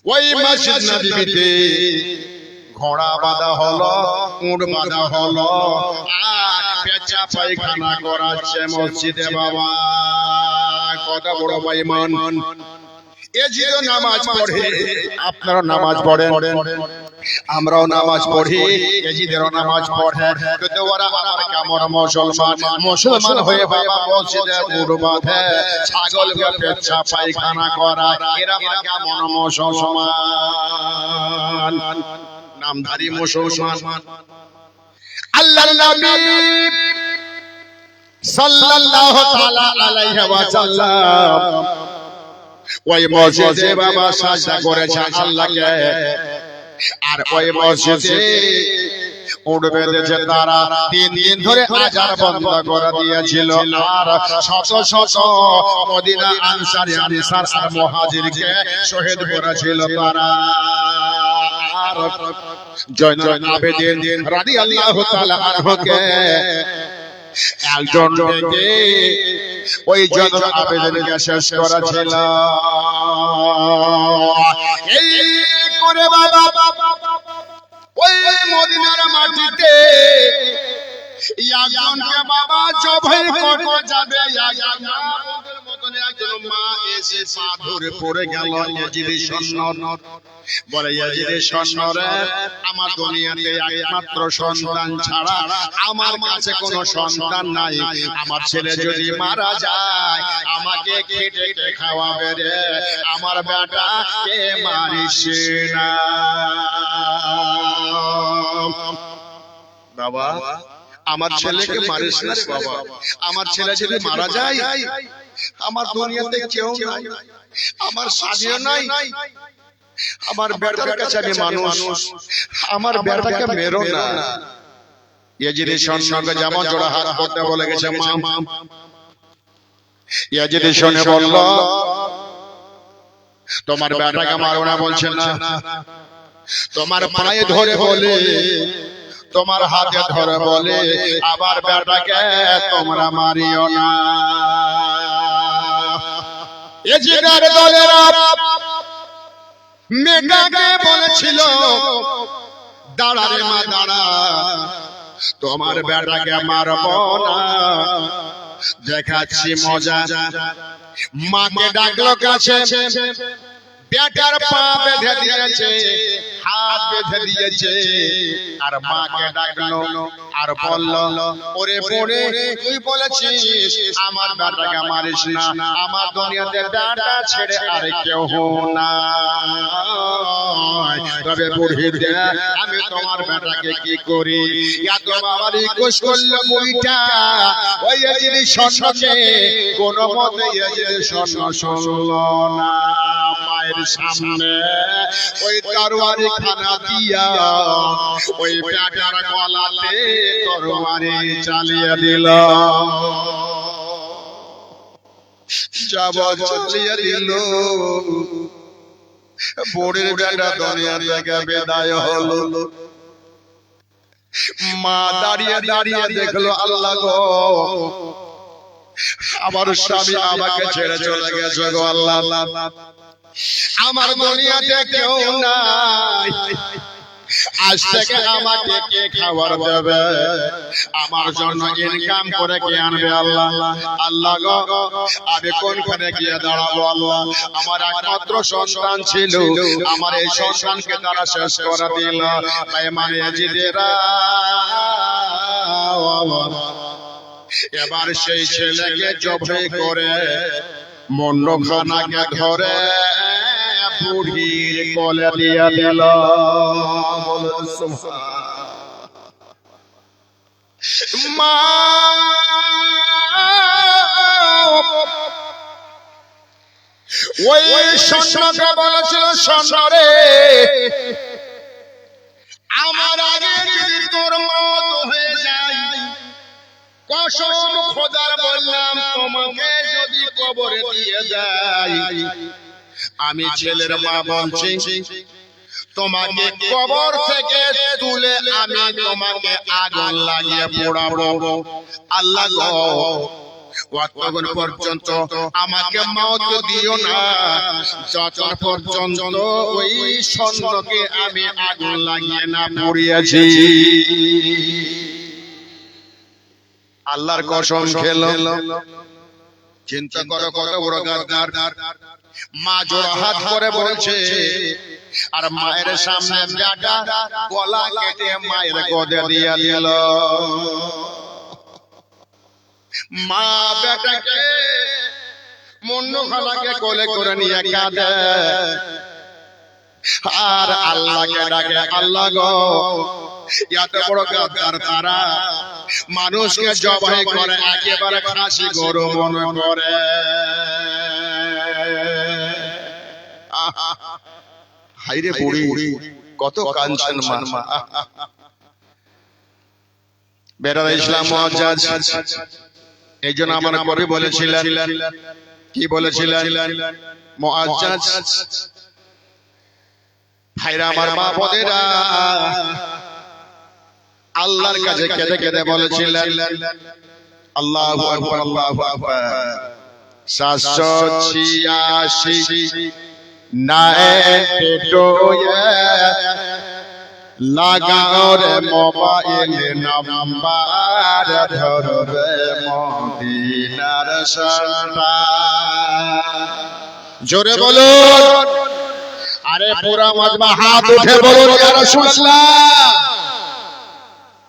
ওই মসজিদ নববীতে ঘোড়া বাঁধা হলো, উট বাঁধা হলো, আর পেঁচা পায়খানা করাচ্ছে মসজিদে। বাবা কত বড় বেঈমান! এজিদ নামাজ পড়ে, আপনারা নামাজ পড়েন, আমরাও নামাজ পড়ি, এজিদেরও নামাজ পড়ে, কিন্তু ওরা আমার কেমন মুসলমান হয়ে বাবা মসজিদে উট বাঁধে, ছাগলকে পেঁচা পায়খানা করা, এরা কেমন মুসলমান? নামধারী মুসলমান। আল্লাহর নবী সাল্লাল্লাহু তাআলা আলাইহি ওয়াসাল্লাম ওই মসজিদে বাবা সাজদা করেছে আল্লাহকে, আর ওই মসজিদে উট বেঁধেছে তারা। 3 দিন ধরে আযান বন্ধ করে দিয়েছিল, আর শত শত মদিনা আনসারী আনসার আর মুহাজিরকে শহীদ করেছিল তারা। আর জয়নুল আবেদিন রাদিয়াল্লাহু তাআলা আনহুকে একজন ডেকে ওই জয়নুল আবেদিনকে শেষ করেছিল। এই করে বাবা ওই মদিনার মাটিতে একজনকে বাবা জবাই করতে যাবে, একজনের মতন একজন মা এসে পা ধরে পড়ে গেল ইয়াজিদের সন্ন্যত। বলে ইয়াজিদের সন্ন্যরে, আমার দুনিয়াতে একমাত্র সন্তান ছাড়া আমার কাছে কোনো সন্তান নাই, আমার ছেলে যদি মারা যায় আমাকে খেটে খেটে খাওয়াবে রে, আমার বেটা কে মারিস না। বাবা আমার ছেলেকে মারিস না বাবা, আমার ছেলে যদি মারা যায় আমার দুনিয়াতে কেউ নাই, আমার স্বামীও নাই, আমার বেটার কাছে আমি মানুষ, আমার বেটাকে মেরো না। ইয়াজিদের সন্ন্যকে যেমন জোড়া হাত করতে বলে গেছে মা, ইয়াজিদের সন্ন্য বলল তোমার বেটাকে মারো না, বলছে না, তোমার পায়ে ধরে বলে, তোমার হাতে ধরে বলে, আবার বেটাকে তোমরা মারিও না। ইয়াজিদের দলেরা মেয়েটাকে বলেছিল দাঁড়া রে মা দাঁড়া, তোমার বেটাকে মারব না, দেখাচ্ছি মজা। মাকে ডাকলো কাছে, বেটার পা বেঁধে দিয়েছে, হাত বেঁধে দিয়েছে, আর মাকে ডাকলো আর বলল ওরে পড়ে তুই বলেছিস আমার বেটাকে মারিস না, আমার দুনিয়াতে বেটা ছেড়ে আর কেউ না, তবে বুড়ি দে আমি তোমার বেটাকে কি করি। এত বাবা রিকোয়েস্ট করলো বুড়িটা ওই ইয়াজিদের সন্ন্যকে, কোন মতে ইয়াজিদের সন্ন শুনল না। মায়ের সামনে ওই তরবারি খানা দিয়া ওই বেটার গলাতে তরবারি চালিয়ে দিল, যাব চালিয়ে দিল। বুড়ির বেটা দুনিয়া থেকে বিদায় হলো। মা দাঁড়িয়ে দাঁড়িয়ে দেখলো আল্লাহ গো, আমার স্বামী আমাকে ছেড়ে চলে গেছে গো আল্লাহ, আমার দুনিয়াতে কেউ নাই, আজ থেকে আমাকে কে খাবার দেবে, আমার জন্য ইনকাম করে কে আনবে আল্লাহ। আল্লাহ গো আমি কোনখানে গিয়ে দাঁড়াবো আল্লাহ, আমার একমাত্র সন্তান ছিল, আমার এই সন্তানকে তারা শেষ করে দিল। বেঈমান ইয়াজিদেরা এবার সেই ছেলেকে জবাই করে মুন্ডখানাকে ধরে বুড়ির কোলে দিয়ে দিল। মা ওই সন্ন্যকে বলেছিল, সন্ন্যরে আমার আগে যদি তোর মত হয়ে যায়, কসম খোদার বললাম তোমাকে যদি কবরে দিয়ে দেয়, আমি ছেলের মা বলছি তোমাকে কবর থেকে তুলে আমি তোমাকে আগুন লাগিয়ে পোড়াবো। আল্লাহ গো অতক্ষণ পর্যন্ত আমাকে মওত দিও না, যতক্ষণ পর্যন্ত ওই স্বর্ণকে আমি আগুন লাগিয়ে না পুড়িয়েছি। আল্লাহর কসম খেলো। চিন্তা করো কত বড় গাদ্দার। মা জোড়া হাত করে বলছে, আর মায়ের সামনে বেটা গলা কেটে মায়ের গোদে দিয়ে দিল। মা বেটাকে মুন্নু খালাকে কোলে করে নিয়ে কাঁদে, আর আল্লাহকে ডাকে, আল্লাহ গো, এত বড় গাদ্দার তারা মানুষকে জবাই করে একেবারে খাসি গরু মনে করে। হাইরে বুড়ি, কত কাঁদছেন মা। বেটারা ইসলাম মুআজ্জাজ, এই জন্য আমার কবি বলেছিলেন, কি বলেছিলেন? মুআজ্জাজ ভাইরা আমার, মা বোনেরা, আল্লাহর কাছে কেঁদে কেঁদে বলেছিলেন, আল্লাহু আকবার, আল্লাহু আকবার। 786 নাইটোয়ে লাগাও রে মোবাইল নাম্বার, ধরো রে মদিনার সন্ধ্যা। জোরে বলুন, अरे पूरा मजमा हाथ उठे बोलो या रसूल अल्लाह।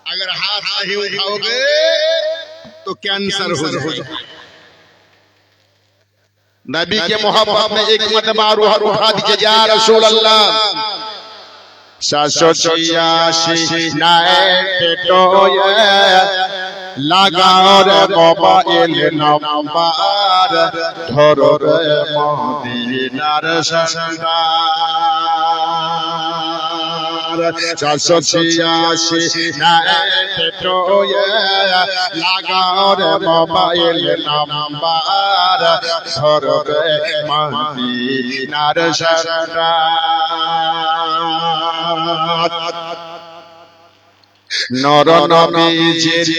अगर हाथ नहीं उठाओगे तो कैंसर हो जाएगा। नबी के मोहब्बत में एक मरतबा रूह उठा दीजिए या रसूल अल्लाह। 786 नाइटोये লাগাও রে মোবাইল নাম্বার, ধরো রে মদিনার সন্ধান। 786 নাইটোয়ে লাগাও রে মোবাইল নাম্বার, ধরো রে মদিনার সন্ধান। নর নবীজির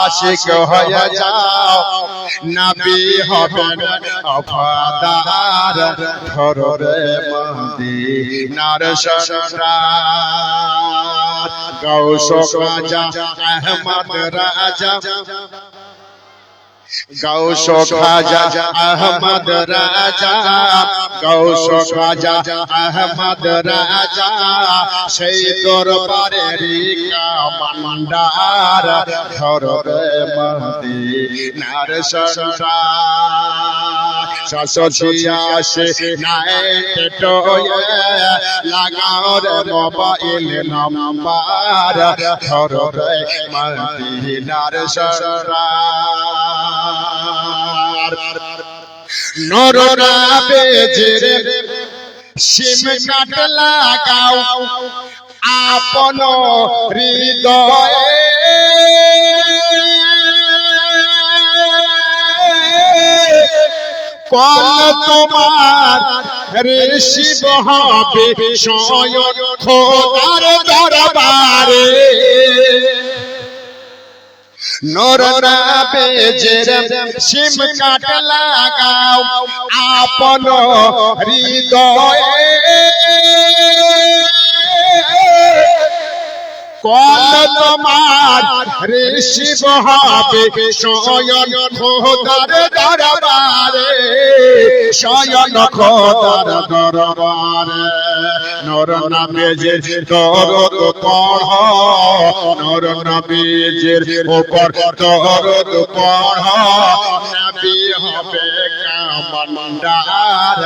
আশিক হয়ে যাও, নবী হবেন ওফাদার, ধরো রে মদিনার সন্ধান। গৌস খাজা আহমদ রাজা, গৌস খাজা আহমদ রাজা, গৌস খাজা আহমদ রাজা, সেই দরবারেরই কামান্ডার, ধরো রে মদিনার সন্ধান। 786 নাইটোয়ে লাগাও রে মোবাইল নাম্বার, ধরো রে মদিনার সন্ধান। নররা বেজে সিম কাট লাগাও আপন হৃদয়ে, কল তোমার ঋষিব হবে স্বয়ং খোদার দরবারে। নররা বেজে সিম কাট লাগাও আপন হৃদয়ে, কল তোমার ঋষিব হবে স্বয়ং খোদার দরবারে, স্বয়ং খোদার দরবারে। নর নবীজির দরদ পড়, নর নবীজির উপর দরদ পড়, নবী হবে কামান্ডার,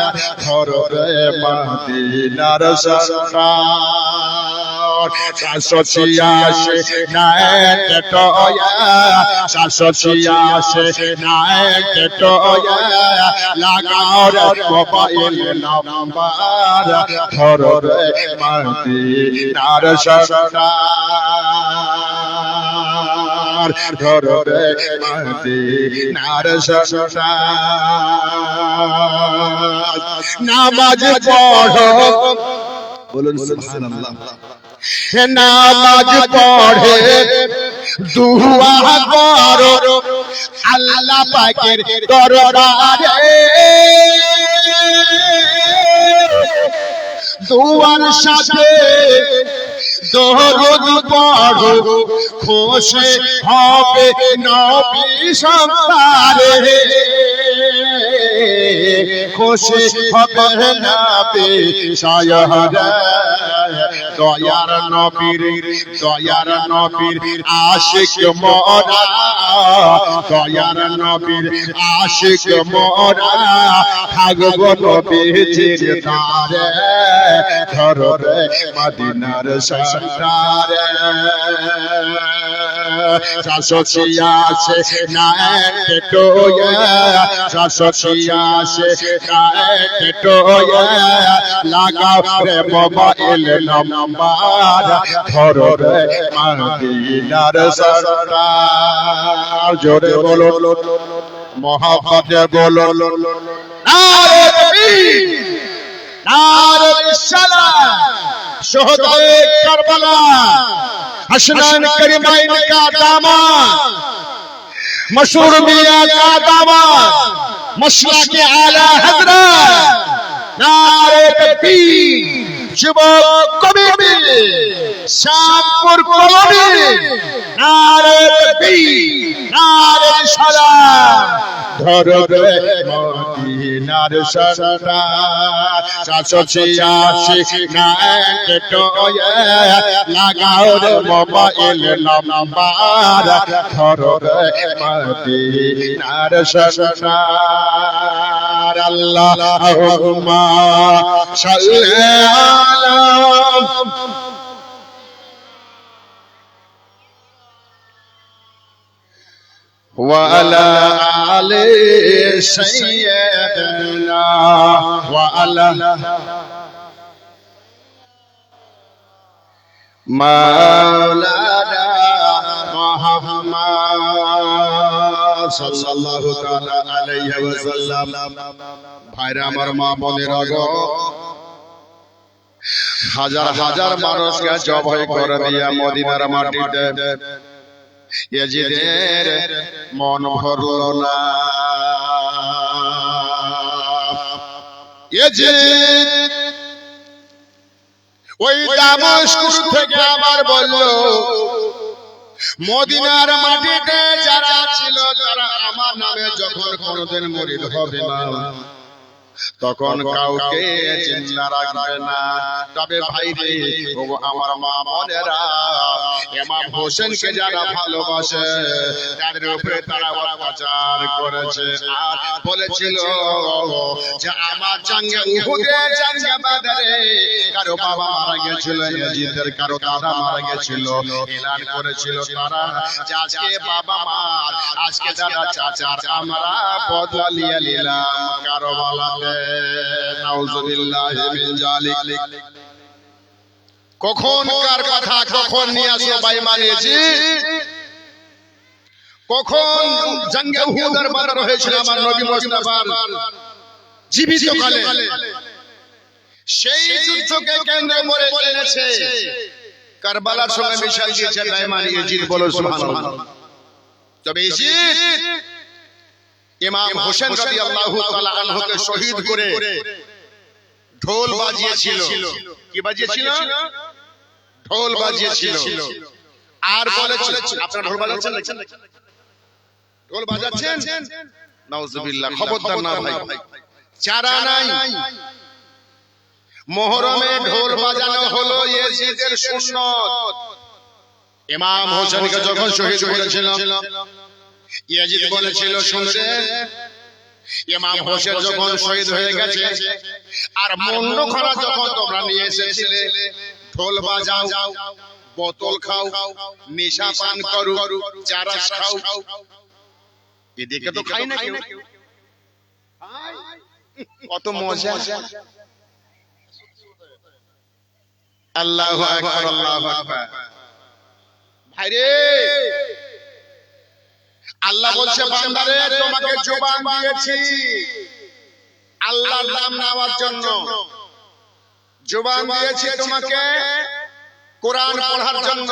ধরো রে মদিনার সন্ধান। 786 নাইটোয়ে, 786 নাইটোয়ে লাগাও রে মোবাইল নাম্বার, ধরো রে মদিনার সন্ধান, ধরো রে মদিনার সন্ধান। নামাজ পড়ো, বলুন সুবহানাল্লাহ। নামাজ পড়ে দুয়া করো আল্লাহ পাকের দরবারে দুয়ার সাথে দরুদ পড়ো খুশি হবে নবী সরকারে খুশি হবে নবী সরকারে দয়ার নবীর আশিক মোরা দয়ার নবীর আশিক মোরা থাকবো নবীজির দ্বারে ধরো রে মদিনার সরদারে শাসিয়াছে না টোয়া শাসিয়াছে না টোয়া লাগাও রে মোবাইল নাম্বার ধরো রে মদিনার সরদার জোরে বলো মহব্বতে বলো নারে তাকবীর নারে সালাম শহদায়ে কারবালা हसनैन करीमैन का दामाद मशहूर मियां का दामाद मसला के आला हजरत नारे तकबीर जुबोक कबीर शामपुर कॉलोनी नारे तकबीर नारे सलाम धरो रे मदीनार सरदार 486 नाक टोया लगाओ रे मोबाइल नंबर धरो रे मदीनार सरदार अल्लाहुम्मा सल्ली अला وعلى آل سيدنا وعلى مولانا محمد صلى الله تعالى عليه وسلم ভাইরা আমার মা বোনেরা গো হাজার হাজার মানুষকে জবাই করে দিয়া মদিনার মাটিতে ইয়াজিদের মন ভরল না ইয়াজিদ ওই দামাস্কুস থেকে আবার বলল মদিনার মাটিতে যারা ছিল তারা আমার নামে যখন কোনোদিন মুরিদ হবে না তখন কাউকে চিন্তা রাখবে না তবে ভাই রে ও আমার মা বোনেরা ইমাম হোসেনকে যারা ভালোবাসে তাদের উপরে তারা অত্যাচার করেছে আর বলেছিল যে আমার জঙ্গে উহুদে জঙ্গে বদরে কারো বাবা মারা গিয়েছিল ইয়াজিদের কারো দাদা মারা গিয়েছিল এলান করেছিল তারা যে আজকে বাবা মার আজকে দাদা চাচার আমরা বদলা নিয়ে নিলাম কারো বলাতে নাউজুবিল্লাহি মিন জালিক কখন কার কথা কখন নিয়ে আসো বেঈমানিজি কখন জঙ্গে উহুদের বদর হয়েছিল আমার নবী মুস্তাফার জীবিত কালে সেই যুদ্ধকে কেন্দ্র করে এনেছে কারবালার সঙ্গে মিশাল দিয়েছে বেঈমানিজি বলো সুবহানাল্লাহ তবে ইয়াজিদ ইমাম হোসেন রাদিয়াল্লাহু তাআলা আনহুকে শহীদ করে ঢোল বাজিয়েছিল কি বাজিয়েছিল ঢোল বাজিয়েছিল আর বলেছিল আপনারা ঢোল বাজাচ্ছেন ঢোল বাজাচ্ছেন নাউজুবিল্লাহ খবরদার না ভাই চারা নাই মুহররমে ঢোল বাজানো হলো ইয়াজিদের সুন্নাত ইমাম হোসেনকে যখন শহীদ করেছিল ইয়াজিদ বলেছিল শুনলে ইমাম হোসেন যখন শহীদ হয়ে গেছে আর মুন্ডখানা যখন তোমরা নিয়ে এসেছিলে ঢোল বাজাও বোতল খাও নেশা পান করো চারাস খাও এদিকে তো খাই না কেউ কত মজা আল্লাহু আকবার আল্লাহু আকবার ভাইরে আল্লাহ বলছে বান্দারে তোমাকে জবান দিয়েছি আল্লাহর নাম নেওয়ার জন্য জবান দিয়েছি তোমাকে কোরআন পড়ার জন্য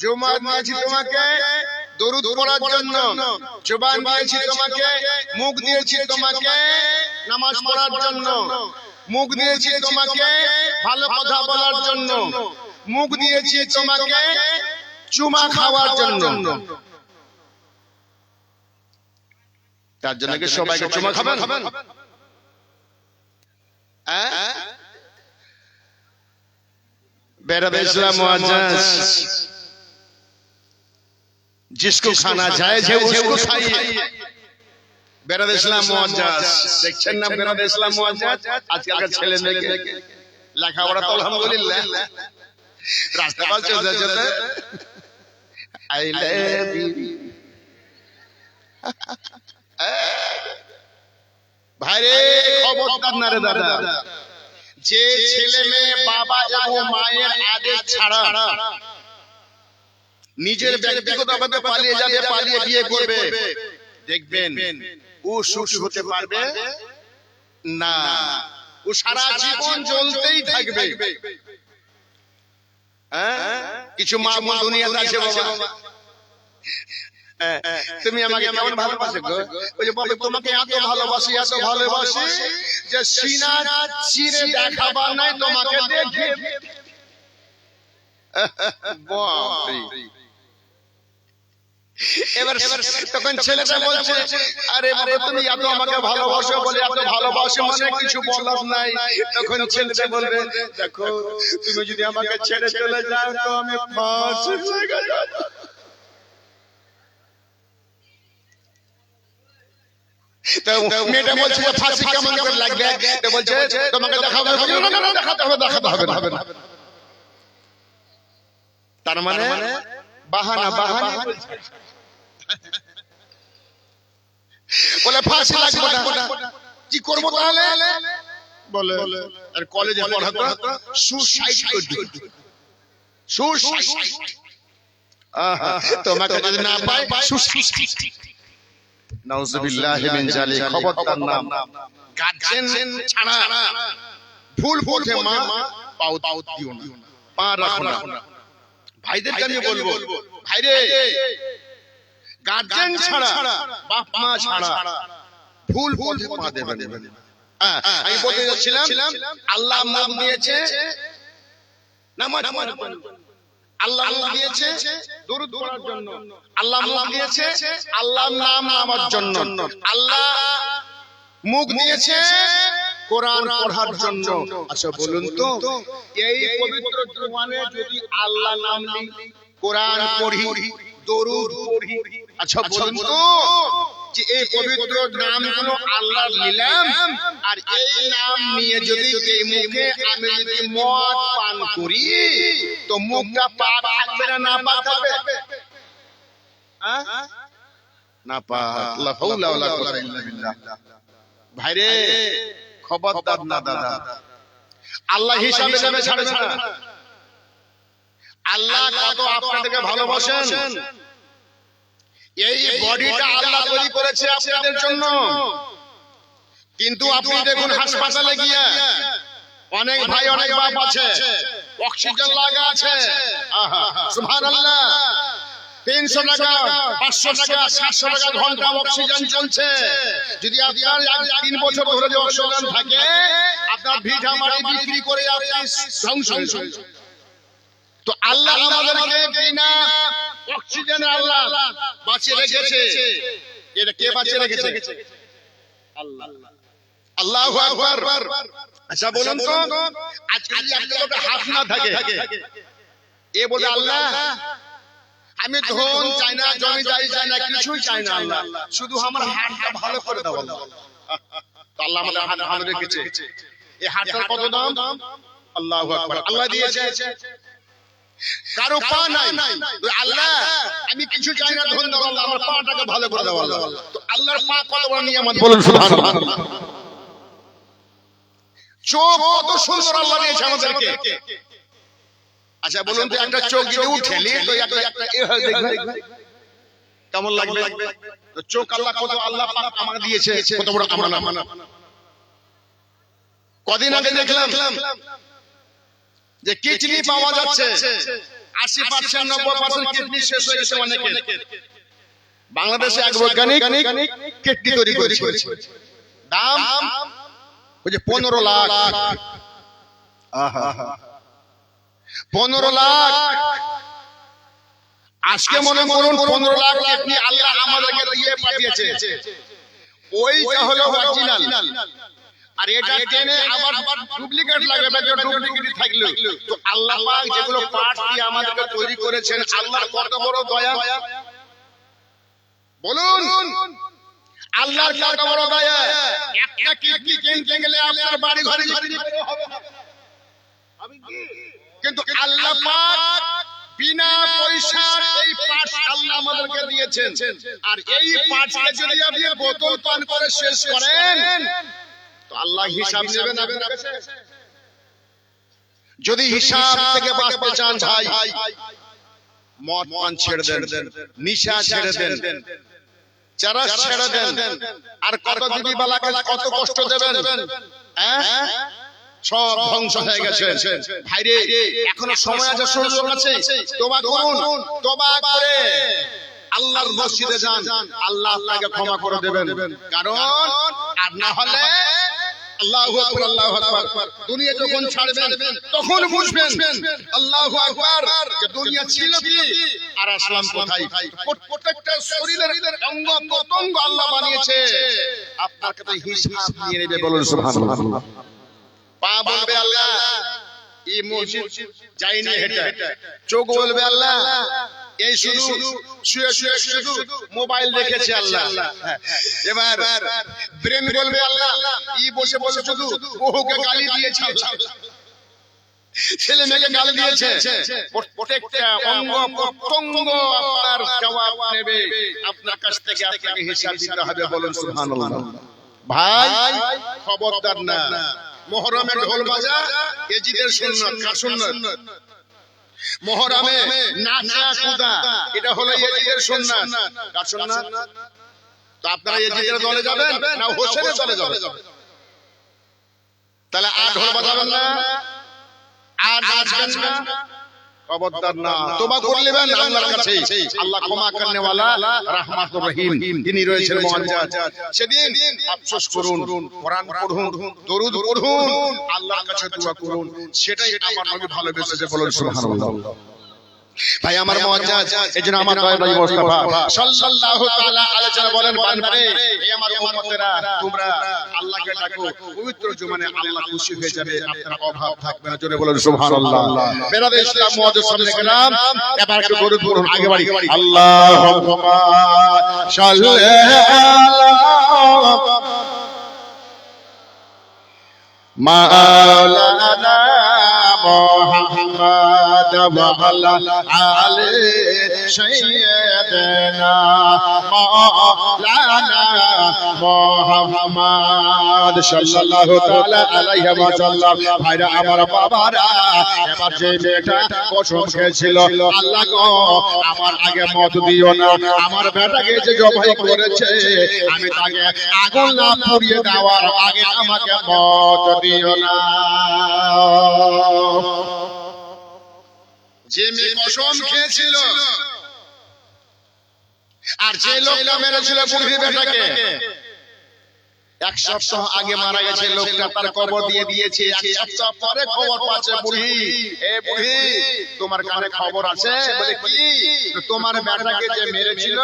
জুমা দিয়েছি তোমাকে দরুদ পড়ার জন্য, জবান দিয়েছি তোমাকে, মুখ দিয়েছি তোমাকে নামাজ পড়ার জন্য, মুখ দিয়েছি তোমাকে ভালো কথা বলার জন্য, মুখ দিয়েছি তোমাকে চুমা খাওয়ার জন্য। তার জন্য কি সবাইকে চুমা খাবেন? बेरद इस्लाम मुअज़्ज़ज़, जिसको खाना जायज़ है उसको खाइए। बेरद इस्लाम मुअज़्ज़ज़, দেখছেন না বেরদ ইসলাম মুআজ্জাজ? আজকালকার ছেলে মেয়েকে লেখাপড়া তো আলহামদুলিল্লাহ, রাস্তা পাল চলতে চলতে আই লাভ ইউ ভাইরে, খবরদার না রে দাদা, যে ছেলে মেয়ে বাবা এবং মায়ের আদেশ ছাড়া নিজের ব্যক্তিগতভাবে পালিয়ে যাবে, পালিয়ে বিয়ে করবে, দেখবেন ও সুখী হতে পারবে না, ও সারা জীবন জ্বলতেই থাকবে। কিছু মা বোন দুনিয়াতে আছে বাবা, তুমি আমাকে কেমন ভালোবাসো গো? ওই যে বাবা তোমাকে এত ভালোবাসি, এত ভালোবাসি যে সিনা চিরে দেখাবার নাই তোমাকে দেখে। এবার তখন ছেলেটা বলছে, আরে বাবা তুমি এত আমাকে ভালোবাসো বলে এত ভালোবাসো মানে কিছু বলার নাই। তখন ছেলেটা বলবে, দেখো তুমি যদি আমাকে ছেড়ে চলে যাও তো আমি ফাঁসি লেগে যাব। মেয়েটা বলছে ফাঁসি কেমন করে লাগবে? তো বলছে তোমাকে দেখাবে, দেখাতে হবে, দেখাতে হবে না। তার মানে বাহানা, বাহানা বলে ফাঁসি লাগবে না। কি করবো তাহলে? বলে আর কলেজে পড়াতো সুসাইড করবে, সুসাইড। তোমাকে যদি না পায় সুসাইড। নাউজুবিল্লাহি মিন জালিক। খবরদার নাম গার্জিয়ান ছাড়া ভুল পথে মা পাও দিও না, পা রাখো না। ভাইদেরকে আমি বলবো, ভাইরে গার্জিয়ান ছাড়া বাপ মা ছাড়া ভুল পথে পা দেবেন না। আমি বলতে যাচ্ছিলাম, আল্লাহ নাম দিয়েছে নামাজ পড়ার জন্য, আল্লাহ নাম দিয়েছে দরুদ পড়ার জন্য, আল্লাহ মুখ দিয়েছে আল্লাহর নাম নেওয়ার জন্য, আল্লাহ মুখ দিয়েছে কোরআন পড়ার জন্য। আচ্ছা বলুন তো, এই পবিত্র জুমানে যদি আল্লাহ নাম নিই, কোরআন পড়ি, দরুদ পড়ি, আচ্ছা বলুন তো যে এই পবিত্র নামগুলো আল্লাহর নিলাম, আর এই নাম নিয়ে যদি এই মুখে আমি যদি মদ পান করি তো মুখটা পাক থাকবে না, না পাক থাকবে? না পাক। লা হাওলা ওয়ালা কুওয়াতা ইল্লা বিল্লাহ। ভাইরে খবরদার না দাদা, আল্লাহ হিসাবে যাবে ছাড়ে না। আল্লাহ কত আপনাদেরকে ভালোবাসেন। এই বডিটা আল্লাহ তৈরি করেছে আপনাদের জন্য, কিন্তু আপনি দেখুন হাসপাতালে গিয়ে অনেক ভাই অনেক বাপ আছে, অক্সিজেন লাগা আছে, সুবহানাল্লাহ, 300 টাকা 500 টাকা 700 টাকা ঘন্টা অক্সিজেন চলছে। যদি আপনার 3 বছর ধরে যে অক্সিজেন থাকে, আপনার ভিটা মাটি বিক্রি করে আপনি ধ্বংস হয়ে যাবেন। তো আল্লাহ আমাদেরকে বিনা অক্সিজেনে আল্লাহ বাঁচিয়ে রেখেছে। এটা কে বাঁচিয়ে রেখেছে? আল্লাহ। আল্লাহু আকবার। আচ্ছা বলুন তো, আজকে যদি একটা লোকের হাত না থাকে, এ বলে আল্লাহ আমি ধন চাই না, জমি জায়গা চাই না, কিছুই চাই না, আল্লাহ শুধু আমার হাতটা ভালো করে দাও। আল্লাহ আল্লাহ আমাদের হাত ভালো রেখেছে। এই হাতটার কত দাম? আল্লাহু আকবার। আল্লাহ দিয়েছে, কারো পা নাই, আল্লাহ আমি কিছু চাই না, ধন দাও আল্লাহ, আমার পাটাকে ভালো করে দাও আল্লাহ। তো আল্লাহর পা কত বড় নিয়ামত বলুন সুবহানাল্লাহ। চোখ কত সুন্দর আল্লাহ দিয়েছে আমাদেরকে। আচ্ছা বলুন তো, একটা চোখ যদি উঠেলি তো একটা দেখবে কেমন লাগবে? তো চোখ আল্লাহ কত, আল্লাহ পাক আমাকে দিয়েছে, কত বড় আমানত। কদিন আগে দেখলাম যে কিডনি পাওয়া যাচ্ছে, 80% 90% কিডনি শেষ হয়ে গেছে অনেকের। বাংলাদেশে এক বৈজ্ঞানিক কিডনি তৈরি করেছে, দাম ওই যে 15 লাখ। আহা 15 লাখ। আজকে মনে করুন 15 লাখ কিডনি আল্লাহ আমাদেরকে দিয়ে পাঠিয়েছে। ওইটা হলো অরিজিনাল, আর এটা টেনে আবার ডুপ্লিকেট লাগে, ডুপ্লিকেট থাকলো তো আল্লাহ পাক যেগুলো পার্ট দিয়ে আমাদেরকে তৈরি করেছেন, আল্লাহর কত বড় দয়া বলুন। আল্লাহর কত বড় দয়া। একটা কিডনি কিনতে গেলে আপনার বাড়ি ঘরে বিক্রি করতে হবে, কিন্তু আল্লাহ পাক বিনা পয়সার এই পার্টস আল্লাহ আমাদেরকে দিয়েছেন। আর এই পার্টসকে যদি আপনি বোতল পান করে শেষ করেন তো আল্লাহ হিসাব নেবেন আপনার কাছে। যদি হিসাব থেকে বাঁচতে চান ভাই, মদ পান ছেড়ে দেন, নিশা ছেড়ে দেন, চারাস ছেড়ে দেন। আর কত দিদি বালাকে কত কষ্ট দেবেন, হ্যাঁ সব ধ্বংস হয়ে গেছে। ভাইরে এখনো সময় আছে, সুযোগ আছে, তওবা করুন। তওবা করে আল্লাহর মসজিদে যান, আল্লাহ আপনাকে ক্ষমা করে দেবেন। কারণ আর না হলে আল্লাহু আকবার, আল্লাহু আকবার, দুনিয়া যখন ছাড়বেন তখন বুঝবেন আল্লাহু আকবার যে দুনিয়া ছিল কি আর আসলাম কোথায়। প্রত্যেকটা শরীরের অঙ্গ প্রত্যঙ্গ আল্লাহ বানিয়েছে, আপনার কাছে হিসাব নিয়ে নেবে। বলুন সুবহানাল্লাহ। পা বলবে আল্লাহ এই মসজিদ যাইনি হেঁটে, চোখ বলবে আল্লাহ এই শুধু শুয়ে শুয়ে শুধু মোবাইল দেখেছে আল্লাহ। এবার ব্রেন বলবে আল্লাহ এই বসে বসে শুধু বহুকে গালি দিয়েছে আল্লাহ, ছেলে মেয়েকে গালি দিয়েছে। প্রত্যেকটা অঙ্গ প্রত্যঙ্গ আপনার জবাব নেবে, আপনার কাছ থেকে আপনাকে হিসাব দিতে হবে। বলুন সুবহানাল্লাহ। ভাই খবরদার না, মুহররমে ঢোল বাজা এজিদের সুন্নাত। কার সুন্নাত? মুহররমে নাচা কুদা, এটা হলো এজিদের সুন্নাত। কার সুন্নাত? তো আপনারা এজিদের দলে যাবেন না হোসেনের দলে যাবেন? তাহলে আর ঢোল বাজাবেন না, আর নাচবেন না, খবরদার না। তওবা করে নেবেন আল্লাহর কাছে। আল্লাহ ক্ষমা করনে ওয়ালা, রাহমাতুর রহিম, তিনি রয়েছেন মুআজ্জাজ। সেদিন আফসোস করুন, কোরআন পড়ুন, দরুদ পড়ুন, আল্লাহর কাছে দোয়া করুন। সেটাই আমার নবী ভালোবেসেছে। বলুন সুবহানাল্লাহ। ভাই আমার মুআজ্জাজ, এজন্য আমার দয়ার নবী মুস্তাফা সাল্লাল্লাহু তাআলা আলাইহি ওয়াসাল্লাম বলেন, বান্দে এই আমার উম্মতেরা তোমরা আল্লাহকে ডাকো, পবিত্র জুমানে আল্লাহ খুশি হয়ে যাবে, আপনার অভাব থাকবে না। জোরে বলুন সুবহানাল্লাহ। বেরাদে ইসলাম মুআজ্জাজ সামনে গেলাম, এবার একটু দরুদ পড়ুন আগে বাড়ি। আল্লাহুম্মা সাল্লি আলা মাওলানা মুহাম্মদ ওয়া আলা আলি সাইয়্যিদিনা মাওলানা মুহাম্মদ সাল্লাল্লাহু তাআলা আলাইহি ওয়া সাল্লাম। ভাইরা আমার বাবারা, এবার যে মেয়েটা কসম খেয়েছিল আল্লাহ গো আমার আগে মত দিও না, আমার বেটাকে যে জবাই করেছে আমি তাকে আগুন না পুড়িয়ে দেওয়ার আগে আমাকে মত দিও না। যে মেয়ে কসম খেয়েছিল আর যে লোকটা মেরেছিল বুড়ি বেটাকে, এক সপ্তাহ আগে মারা গেছে লোকটা, তার কবর দিয়ে দিয়েছে। এক সপ্তাহ পরে খবর পাচ্ছে বুড়ি, এ বুড়ি তোমার কানে খবর আছে? বলে কি? তোমার বেটাকে যে মেরেছিল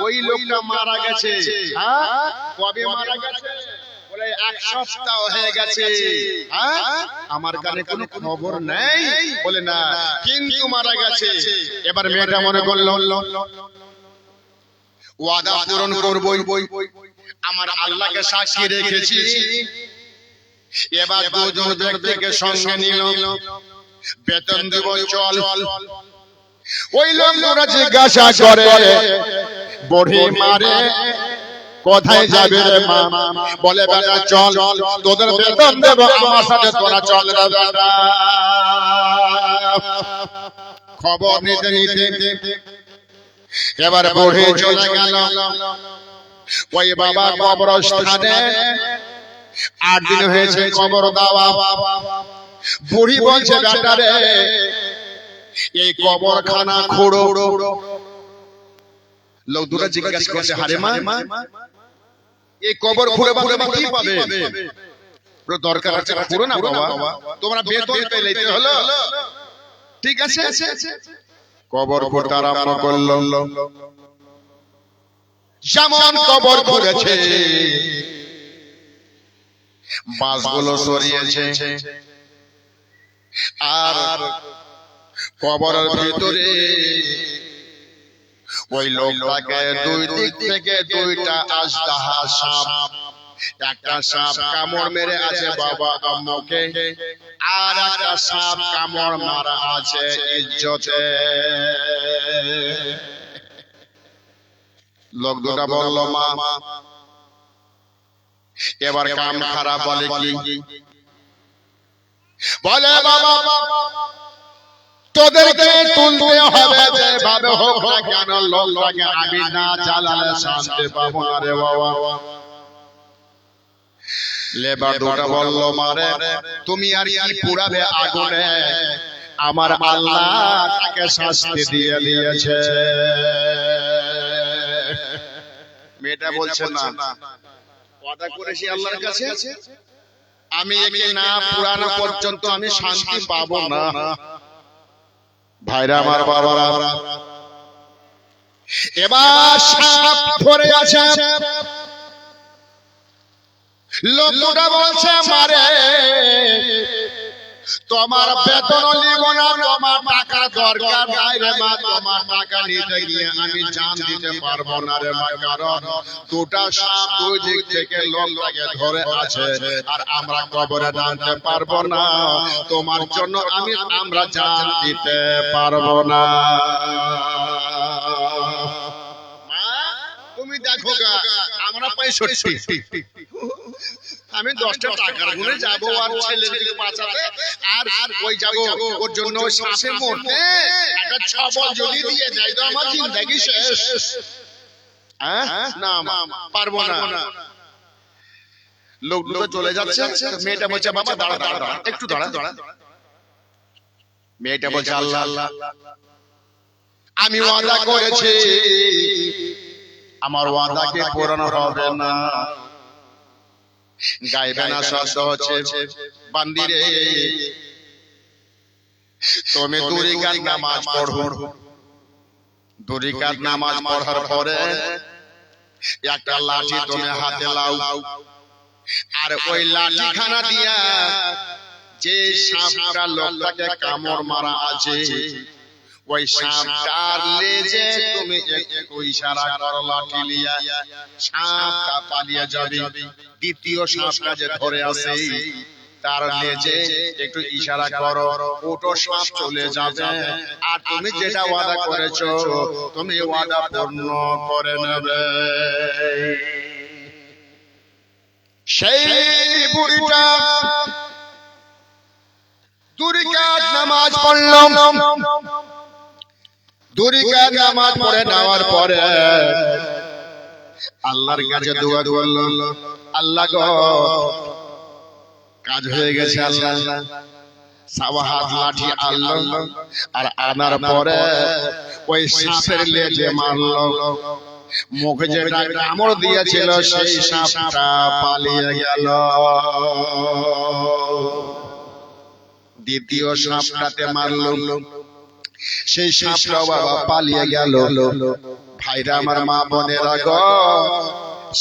ওই লোকটা মারা গেছে। হ্যাঁ, কবে মারা গেছে? বলে এক সপ্তাহ হয়ে গেছে। হ্যাঁ, আমার কানে কোনো খবর নেই। বলে না, কিন্তু মারা গেছে। এবার মেয়েটা মনে করলো ওয়াদা পূরণ করবই, আমার আল্লাহকে সাক্ষী রেখেছি। এবার দুজন ব্যক্তিকে সঙ্গে নিল, বেতন দেব চল। ওই লোকরা জিজ্ঞাসা করে বুড়ি মারে কোথায় যাবে রে মা? বলে বেটা চল, তোদের বেতন দেব, আমার সাথে তোরা চল রে বেটা। খবর নিতে নিতে এবার বুড়ি চলে গেল ওই বাবা কবরস্থানে। 8 দিন হয়েছে কবর দেওয়া। বুড়ি বলছে বেটা রে এই কবরখানা খোঁড়ো। লোক দুটো জিজ্ঞাসা করছে, হারে মা এই কবর খুঁড়ে বাবা কি পাবে? দরকার আছে পুরো না বাবা, তোমরা বেতন পেলে হলো, ঠিক আছে। কবর খুঁড়তে আরম্ভ করলো। যেমন কবর খুঁড়েছে, বাঁশগুলো সরিয়েছে, আর কবরের ভিতরে ওই লোকটাকে দুই দিক থেকে দুইটা আজদাহা সাপ, একটা সাপ কামড় মেরে আছে বাবা আম্মুকে, আর একটা সাপ কামড় মারা আছে ইজ্জতে। লোক দুটা বলল, মা এবার কাম খারাপ। বলে কি? বলে বাবা তোদেরকে তুলতে হবে, যেভাবে হোক না কেন লোকটাকে আমি না জ্বালালে শান্তি পাবো না রে বাবা। লেবার দুটা বলল, মারে তুমি আর কি পুরাবে আগুনে, আমার আল্লাহ তাকে শাস্তি দিয়ে দিয়েছে। মেয়েটা বলছে, না কথা করেছি আল্লাহর কাছে, আমি একে না পুরানো পর্যন্ত আমি শান্তি পাবো না। ভাইরা আমার, বাবারা, এবার সাপ ধরে আছে। লোকটা বলছে, মারে তোমার বেতন নিব না, তোমার টাকা দরকার নাই রে মা, তোমার টাকা নিতে গিয়ে আমি জান দিতে পারবো না রে মা, কারণ দুটা সাপ দুই দিক থেকে লোকটাকে ধরে আছে, আর আমরা কবরে নামতে পারবো না, তোমার জন্য আমরা জান দিতে পারবো না। তুমি দেখো গা, আমরা পাই ৬০, আমি 10টা টাকার গুনে যাবো আর ছেলেদেরকে বাঁচাতে, আর ওই যাবো ওর জন্য ওই সাপে মরতে একটা ছবল যদি দিয়ে যায় তো আমার জিন্দেগি শেষ। না পারবো না। লোক দুটো চলে যাচ্ছে, মেয়েটা বলছে, বাবা দাঁড়া দাঁড়া একটু দাঁড়া। মেয়েটা বলছে, আল্লাহ আমি ওয়াদা করেছি, আমার ওয়াদাকে পূরণ হবে না। গাইবে না শব্দ হচ্ছে, বান্দিরে তুমি দুরিকাত নামাজ পড়ো। দুরিকাত নামাজ পড়ার পরে একটা লাঠি তুমি হাতে লাও, আর ওই লাঠিখানা দিয়া যে সাপটা লোকটাকে কামড় মারা আছে, ওই সাপটার লেজে তুমি একটু ইশারা করো, লাঠি লিয়া সাপটা পালিয়ে যাবে। দ্বিতীয় সাপটা যে ধরে আছে তার লেজে একটু ইশারা করো, ওটো সাপ চলে যাবে, আর তুমি যেটা ওয়াদা করেছো তুমি ওয়াদা পূর্ণ করে নেবে। সেই বুড়িটা দুরিকাত নামাজ পড়ল। দুরিকাত নামাজ পড়ে নেওয়ার পরে আল্লাহর কাছে দোয়া করল, আল্লাহ গো কাজ হয়ে গেছে, আল্লাহ সাবাহাত লাঠি আনলো, আর আনার পরে ওই সাপের লেজে মারলো, মুখে যেটা কামড় দিয়েছিল সেই সাপটা পালিয়ে গেল। দ্বিতীয় সাপটাতে মারলো, সেই সাপটা বাবা পালিয়ে গেল। ভাইরা আমার, মা বোনেরা গো,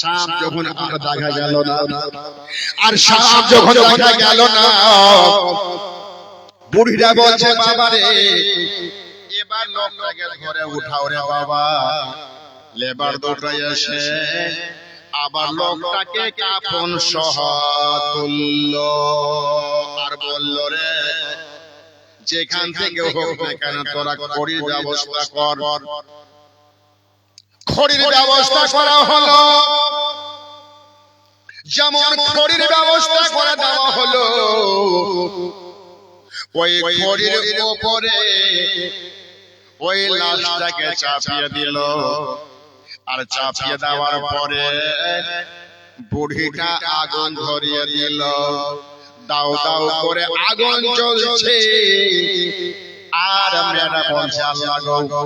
সাপ যখন আর দেখা গেল না, আর সাপ যখন দেখা গেল না, বুড়িরা বলছে, বাবা রে এবার লোকটাকে ঘরে উঠাও রে বাবা। লেবার দুটো এসে আবার লোকটাকে কাফন সহ তুলল, আর বলল, রে যেখান থেকে হোক না কেন তোরা খড়ির ব্যবস্থা কর। খড়ির ব্যবস্থা করা হলো। যেমন খড়ির ব্যবস্থা করে দেওয়া হলো, ওই খড়ির উপরে ওই লাশটাকে চাপিয়ে দিল, আর চাপিয়ে দেওয়ার পরে বুড়িটা আগুন ধরিয়ে দিল। দাও দাও করে আগুন জ্বলছে, আর মেয়েটা বলছে আল্লাহ গো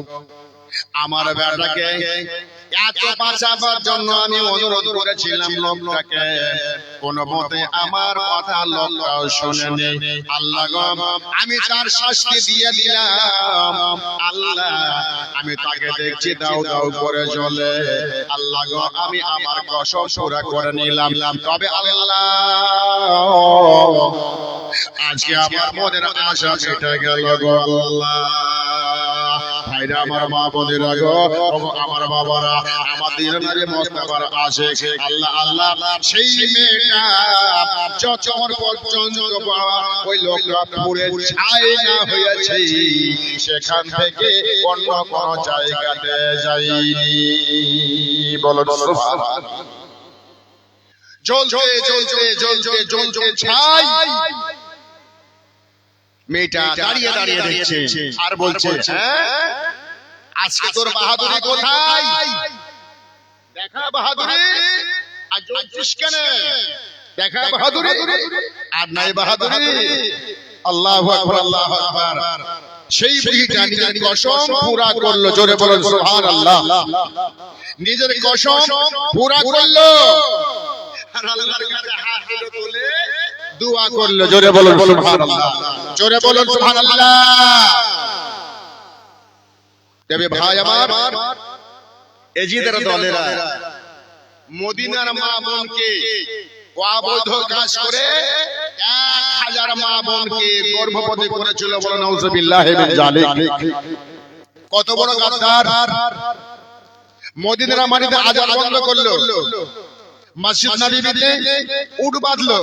আমার বেটাকে এত বাঁচাবার জন্য আমি অনুরোধ করেছিলাম লোকটাকে, কোন মতে আমার কথা লোকটাও শুনেনি। আল্লাহ গো আমি তার শাস্তি দিয়ে দিলাম। আল্লাহ আমি তাকে দেখছি দাও দাও করে জ্বলে। আল্লাহ গো আমি আমার কসম পুরা করে নিলাম। তবে আল্লাহ আজকে আমার মনের আশা মিটে গেল গো আল্লাহ। ভাইরা আমার মা বোনেরা গো, আমার বাবারা, আমার দিনারে মোস্তফার আশিক, আল্লাহ আল্লাহ সেই মেয়েটা যতক্ষণ পর্যন্ত ওই লোকটা পুরে ছাই না হয়েছে সেখান থেকে অন্য কোন জায়গাতে যায়নি। বলো সুবহানাল্লাহ। জ্বলতে জ্বলতে জ্বলতে জ্বলতে ছাই মেয়েটা দাঁড়িয়ে দাঁড়িয়ে দেখছে আর বলছে আজকে তোর বাহাদুরি কোথায়? দেখা বাহাদুরি, আর জ্বলছিস কেন? দেখা বাহাদুরি আর নাই বাহাদুরি। আল্লাহু আকবার, আল্লাহু আকবার। সেই বুড়িটা নিজের কসম পুরা করলো। জোরে বলেন সুবহানাল্লাহ। নিজের কসম পুরা করলো আর আল্লাহর কাছে হাত তুলে দোয়া করলো। জোরে বলেন সুবহানাল্লাহ, জোরে বলেন সুবহানাল্লাহ। তবে ভাই আমার, এজিদের দলেরা মদিনার মা বোনকে অবৈধ কাজ করে 1000 মা বোনকে গর্ভবতী করেছিল। বলেন নাউজুবিল্লাহি মিন যালিক। কত বড় গাদ্দার! মদিনার মাটিতে আযান বন্ধ করলো, মসজিদ নববীতে উট বাঁধলো,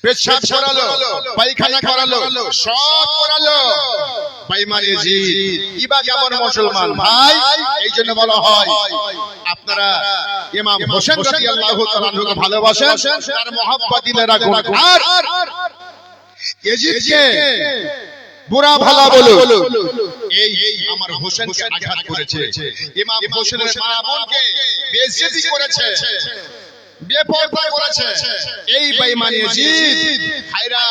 পেশাব করালো, পায়খানা করালো, সব করালো। বেঈমান ইয়াজিদ ইবা কেমন মুসলমান ভাই? এই জন্য বলা হয় আপনারা ইমাম হোসেন রাদিয়াল্লাহু তাআলা আনহুকে ভালোবাসেন, তার মহব্বত দিলে রাখুন। আর ইয়াজিদকে বুরা ভালো বলো, এই আমার হোসেনকে আঘাত করেছে, ইমাম হোসেনের মা বোনকে বেইজ্জতি করেছে, বেপরদা করেছে। এই বেঈমান ইয়াজিদ ভাইরা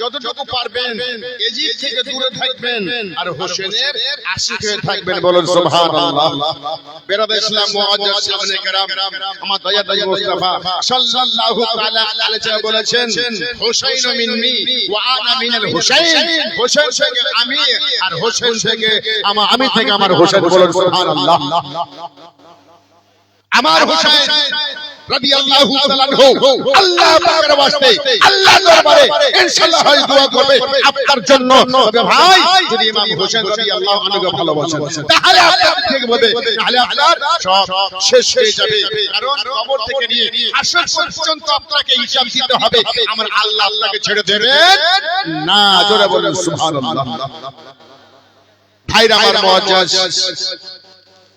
যতটুকু পারবেন ইয়াজিদ থেকে দূরে থাকবেন আর হোসেনের আশিক হয়ে থাকবেন। বলেন সুবহানাল্লাহ। বেরাদ ইসলাম মুআজ্জাজ সাহাবায়ে কেরাম, আমার দয়া দয়া মুস্তাফা সাল্লাল্লাহু তাআলা আলাইহি বলেছেন, হুসাইন মিন্নি ওয়া আনা মিনাল হুসাইন। হোসেন থেকে আমি আর হোসেন থেকে আমি থেকে আমার হোসেন। বলেন সুবহানাল্লাহ। আমার হোসেন রাদিয়াল্লাহু তাআলা আনহু আল্লাহ পাকের ওয়াস্তে আল্লাহর দরবারে ইনশাআল্লাহ হয় দোয়া করবে আপনার জন্য। তবে ভাই যদি ইমাম হোসেন রাদিয়াল্লাহু আনহুকে ভালোবাসেন তাহলে আপনার ঠিক হবে, তাহলে আপনার সব শেষ হয়ে যাবে। কারণ কবর থেকে নিয়ে আসর পর্যন্ত আপনাকে হিসাব দিতে হবে। আমার আল্লাহ আপনাকে ছেড়ে দেবেন না। জোরে বলেন সুবহানাল্লাহ। ভাইরা আমার মুআজ্জাজ,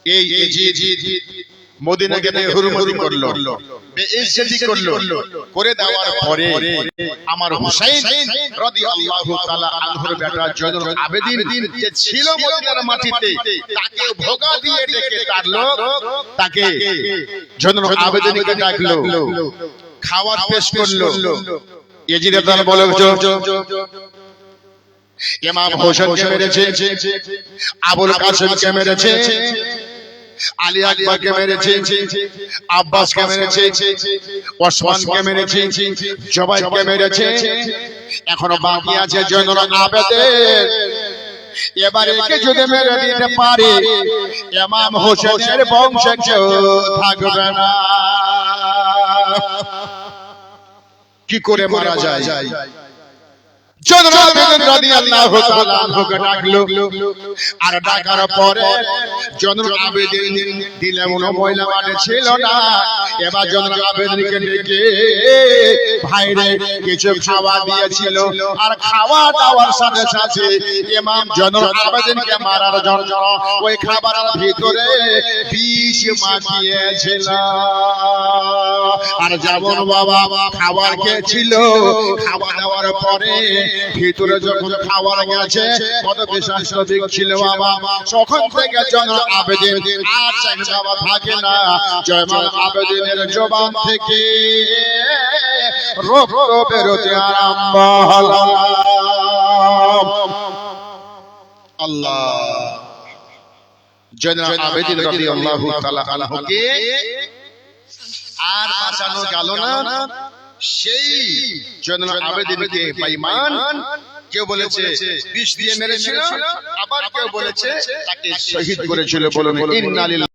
এই ইয়াজিদ মদিনাকে হুরমতি করলো, বেইজ্জতি করলো, করে দেওয়ার পরে আমার হুসাইন রাদিয়াল্লাহু তাআলা আনহুর বেটা জয়নুল আবেদিন যে ছিল মদিনার মাটিতে, তাকে ভোগা দিয়ে ডেকে তারলো, তাকে জয়নুল আবেদিনকে ডাকলো, খাবার পেশ করলো। ইয়াজিদের দল বলে ইমাম হোসেনকে মেরেছে, আবুল কাসেমকে মেরেছে, আলী আকবরকে মেরেছে, আব্বাসকে মেরেছে, ওসমানকে মেরেছে, জুবাইরকে মেরেছে। এখনো বাকি আছে জয়নুল আবেদিন। এবারে কে যদি মেরে দিতে পারে ইমাম হোসেনের বংশে কেউ থাকবে না। কি করে মারা যায়? জয়নুল আবেদিন রাদিয়াল্লাহু তাআলা আনহুকে ডাকলো, আর ডাকার পরে জয়নুল আবেদিন দিলে কোনো ময়লা মানে ছিল না। এবার জয়নুল আবেদিনকে ডেকে ভাইরে কিছু খাওয়া দিয়েছিল, আর খাওয়া দাওয়ার সাথে সাথে ইমাম জয়নুল আবেদিনকে মারার জন্য ওই খাবারের ভিতরে বিষ মাখিয়েছিল। আর যেমন বাবা খাবার খেয়েছিল, খাওয়া দাওয়ার পরে ভিতরে যখন খাবার গেছে কত বিষাক্ত দিক ছিল বাবা, তখন থেকে জয়নুল আবেদিন আর চাইতে বাবা থাকে না। জয়নুল আবেদিনের জবান থেকে রক্ত বেরোতে আরম্ভ হলো। আল্লাহ জয়নুল আবেদিন রাদিয়াল্লাহু তাআলা আনহুকে আর বাঁচানো গেল না। সেই জয়নুল আবেদিনকে বেঈমান কেউ বলেছে বিষ দিয়ে মেরেছিল, আবার কেউ বলেছে তাকে শহীদ করেছিল। বলুন ইন্না লিল্লাহি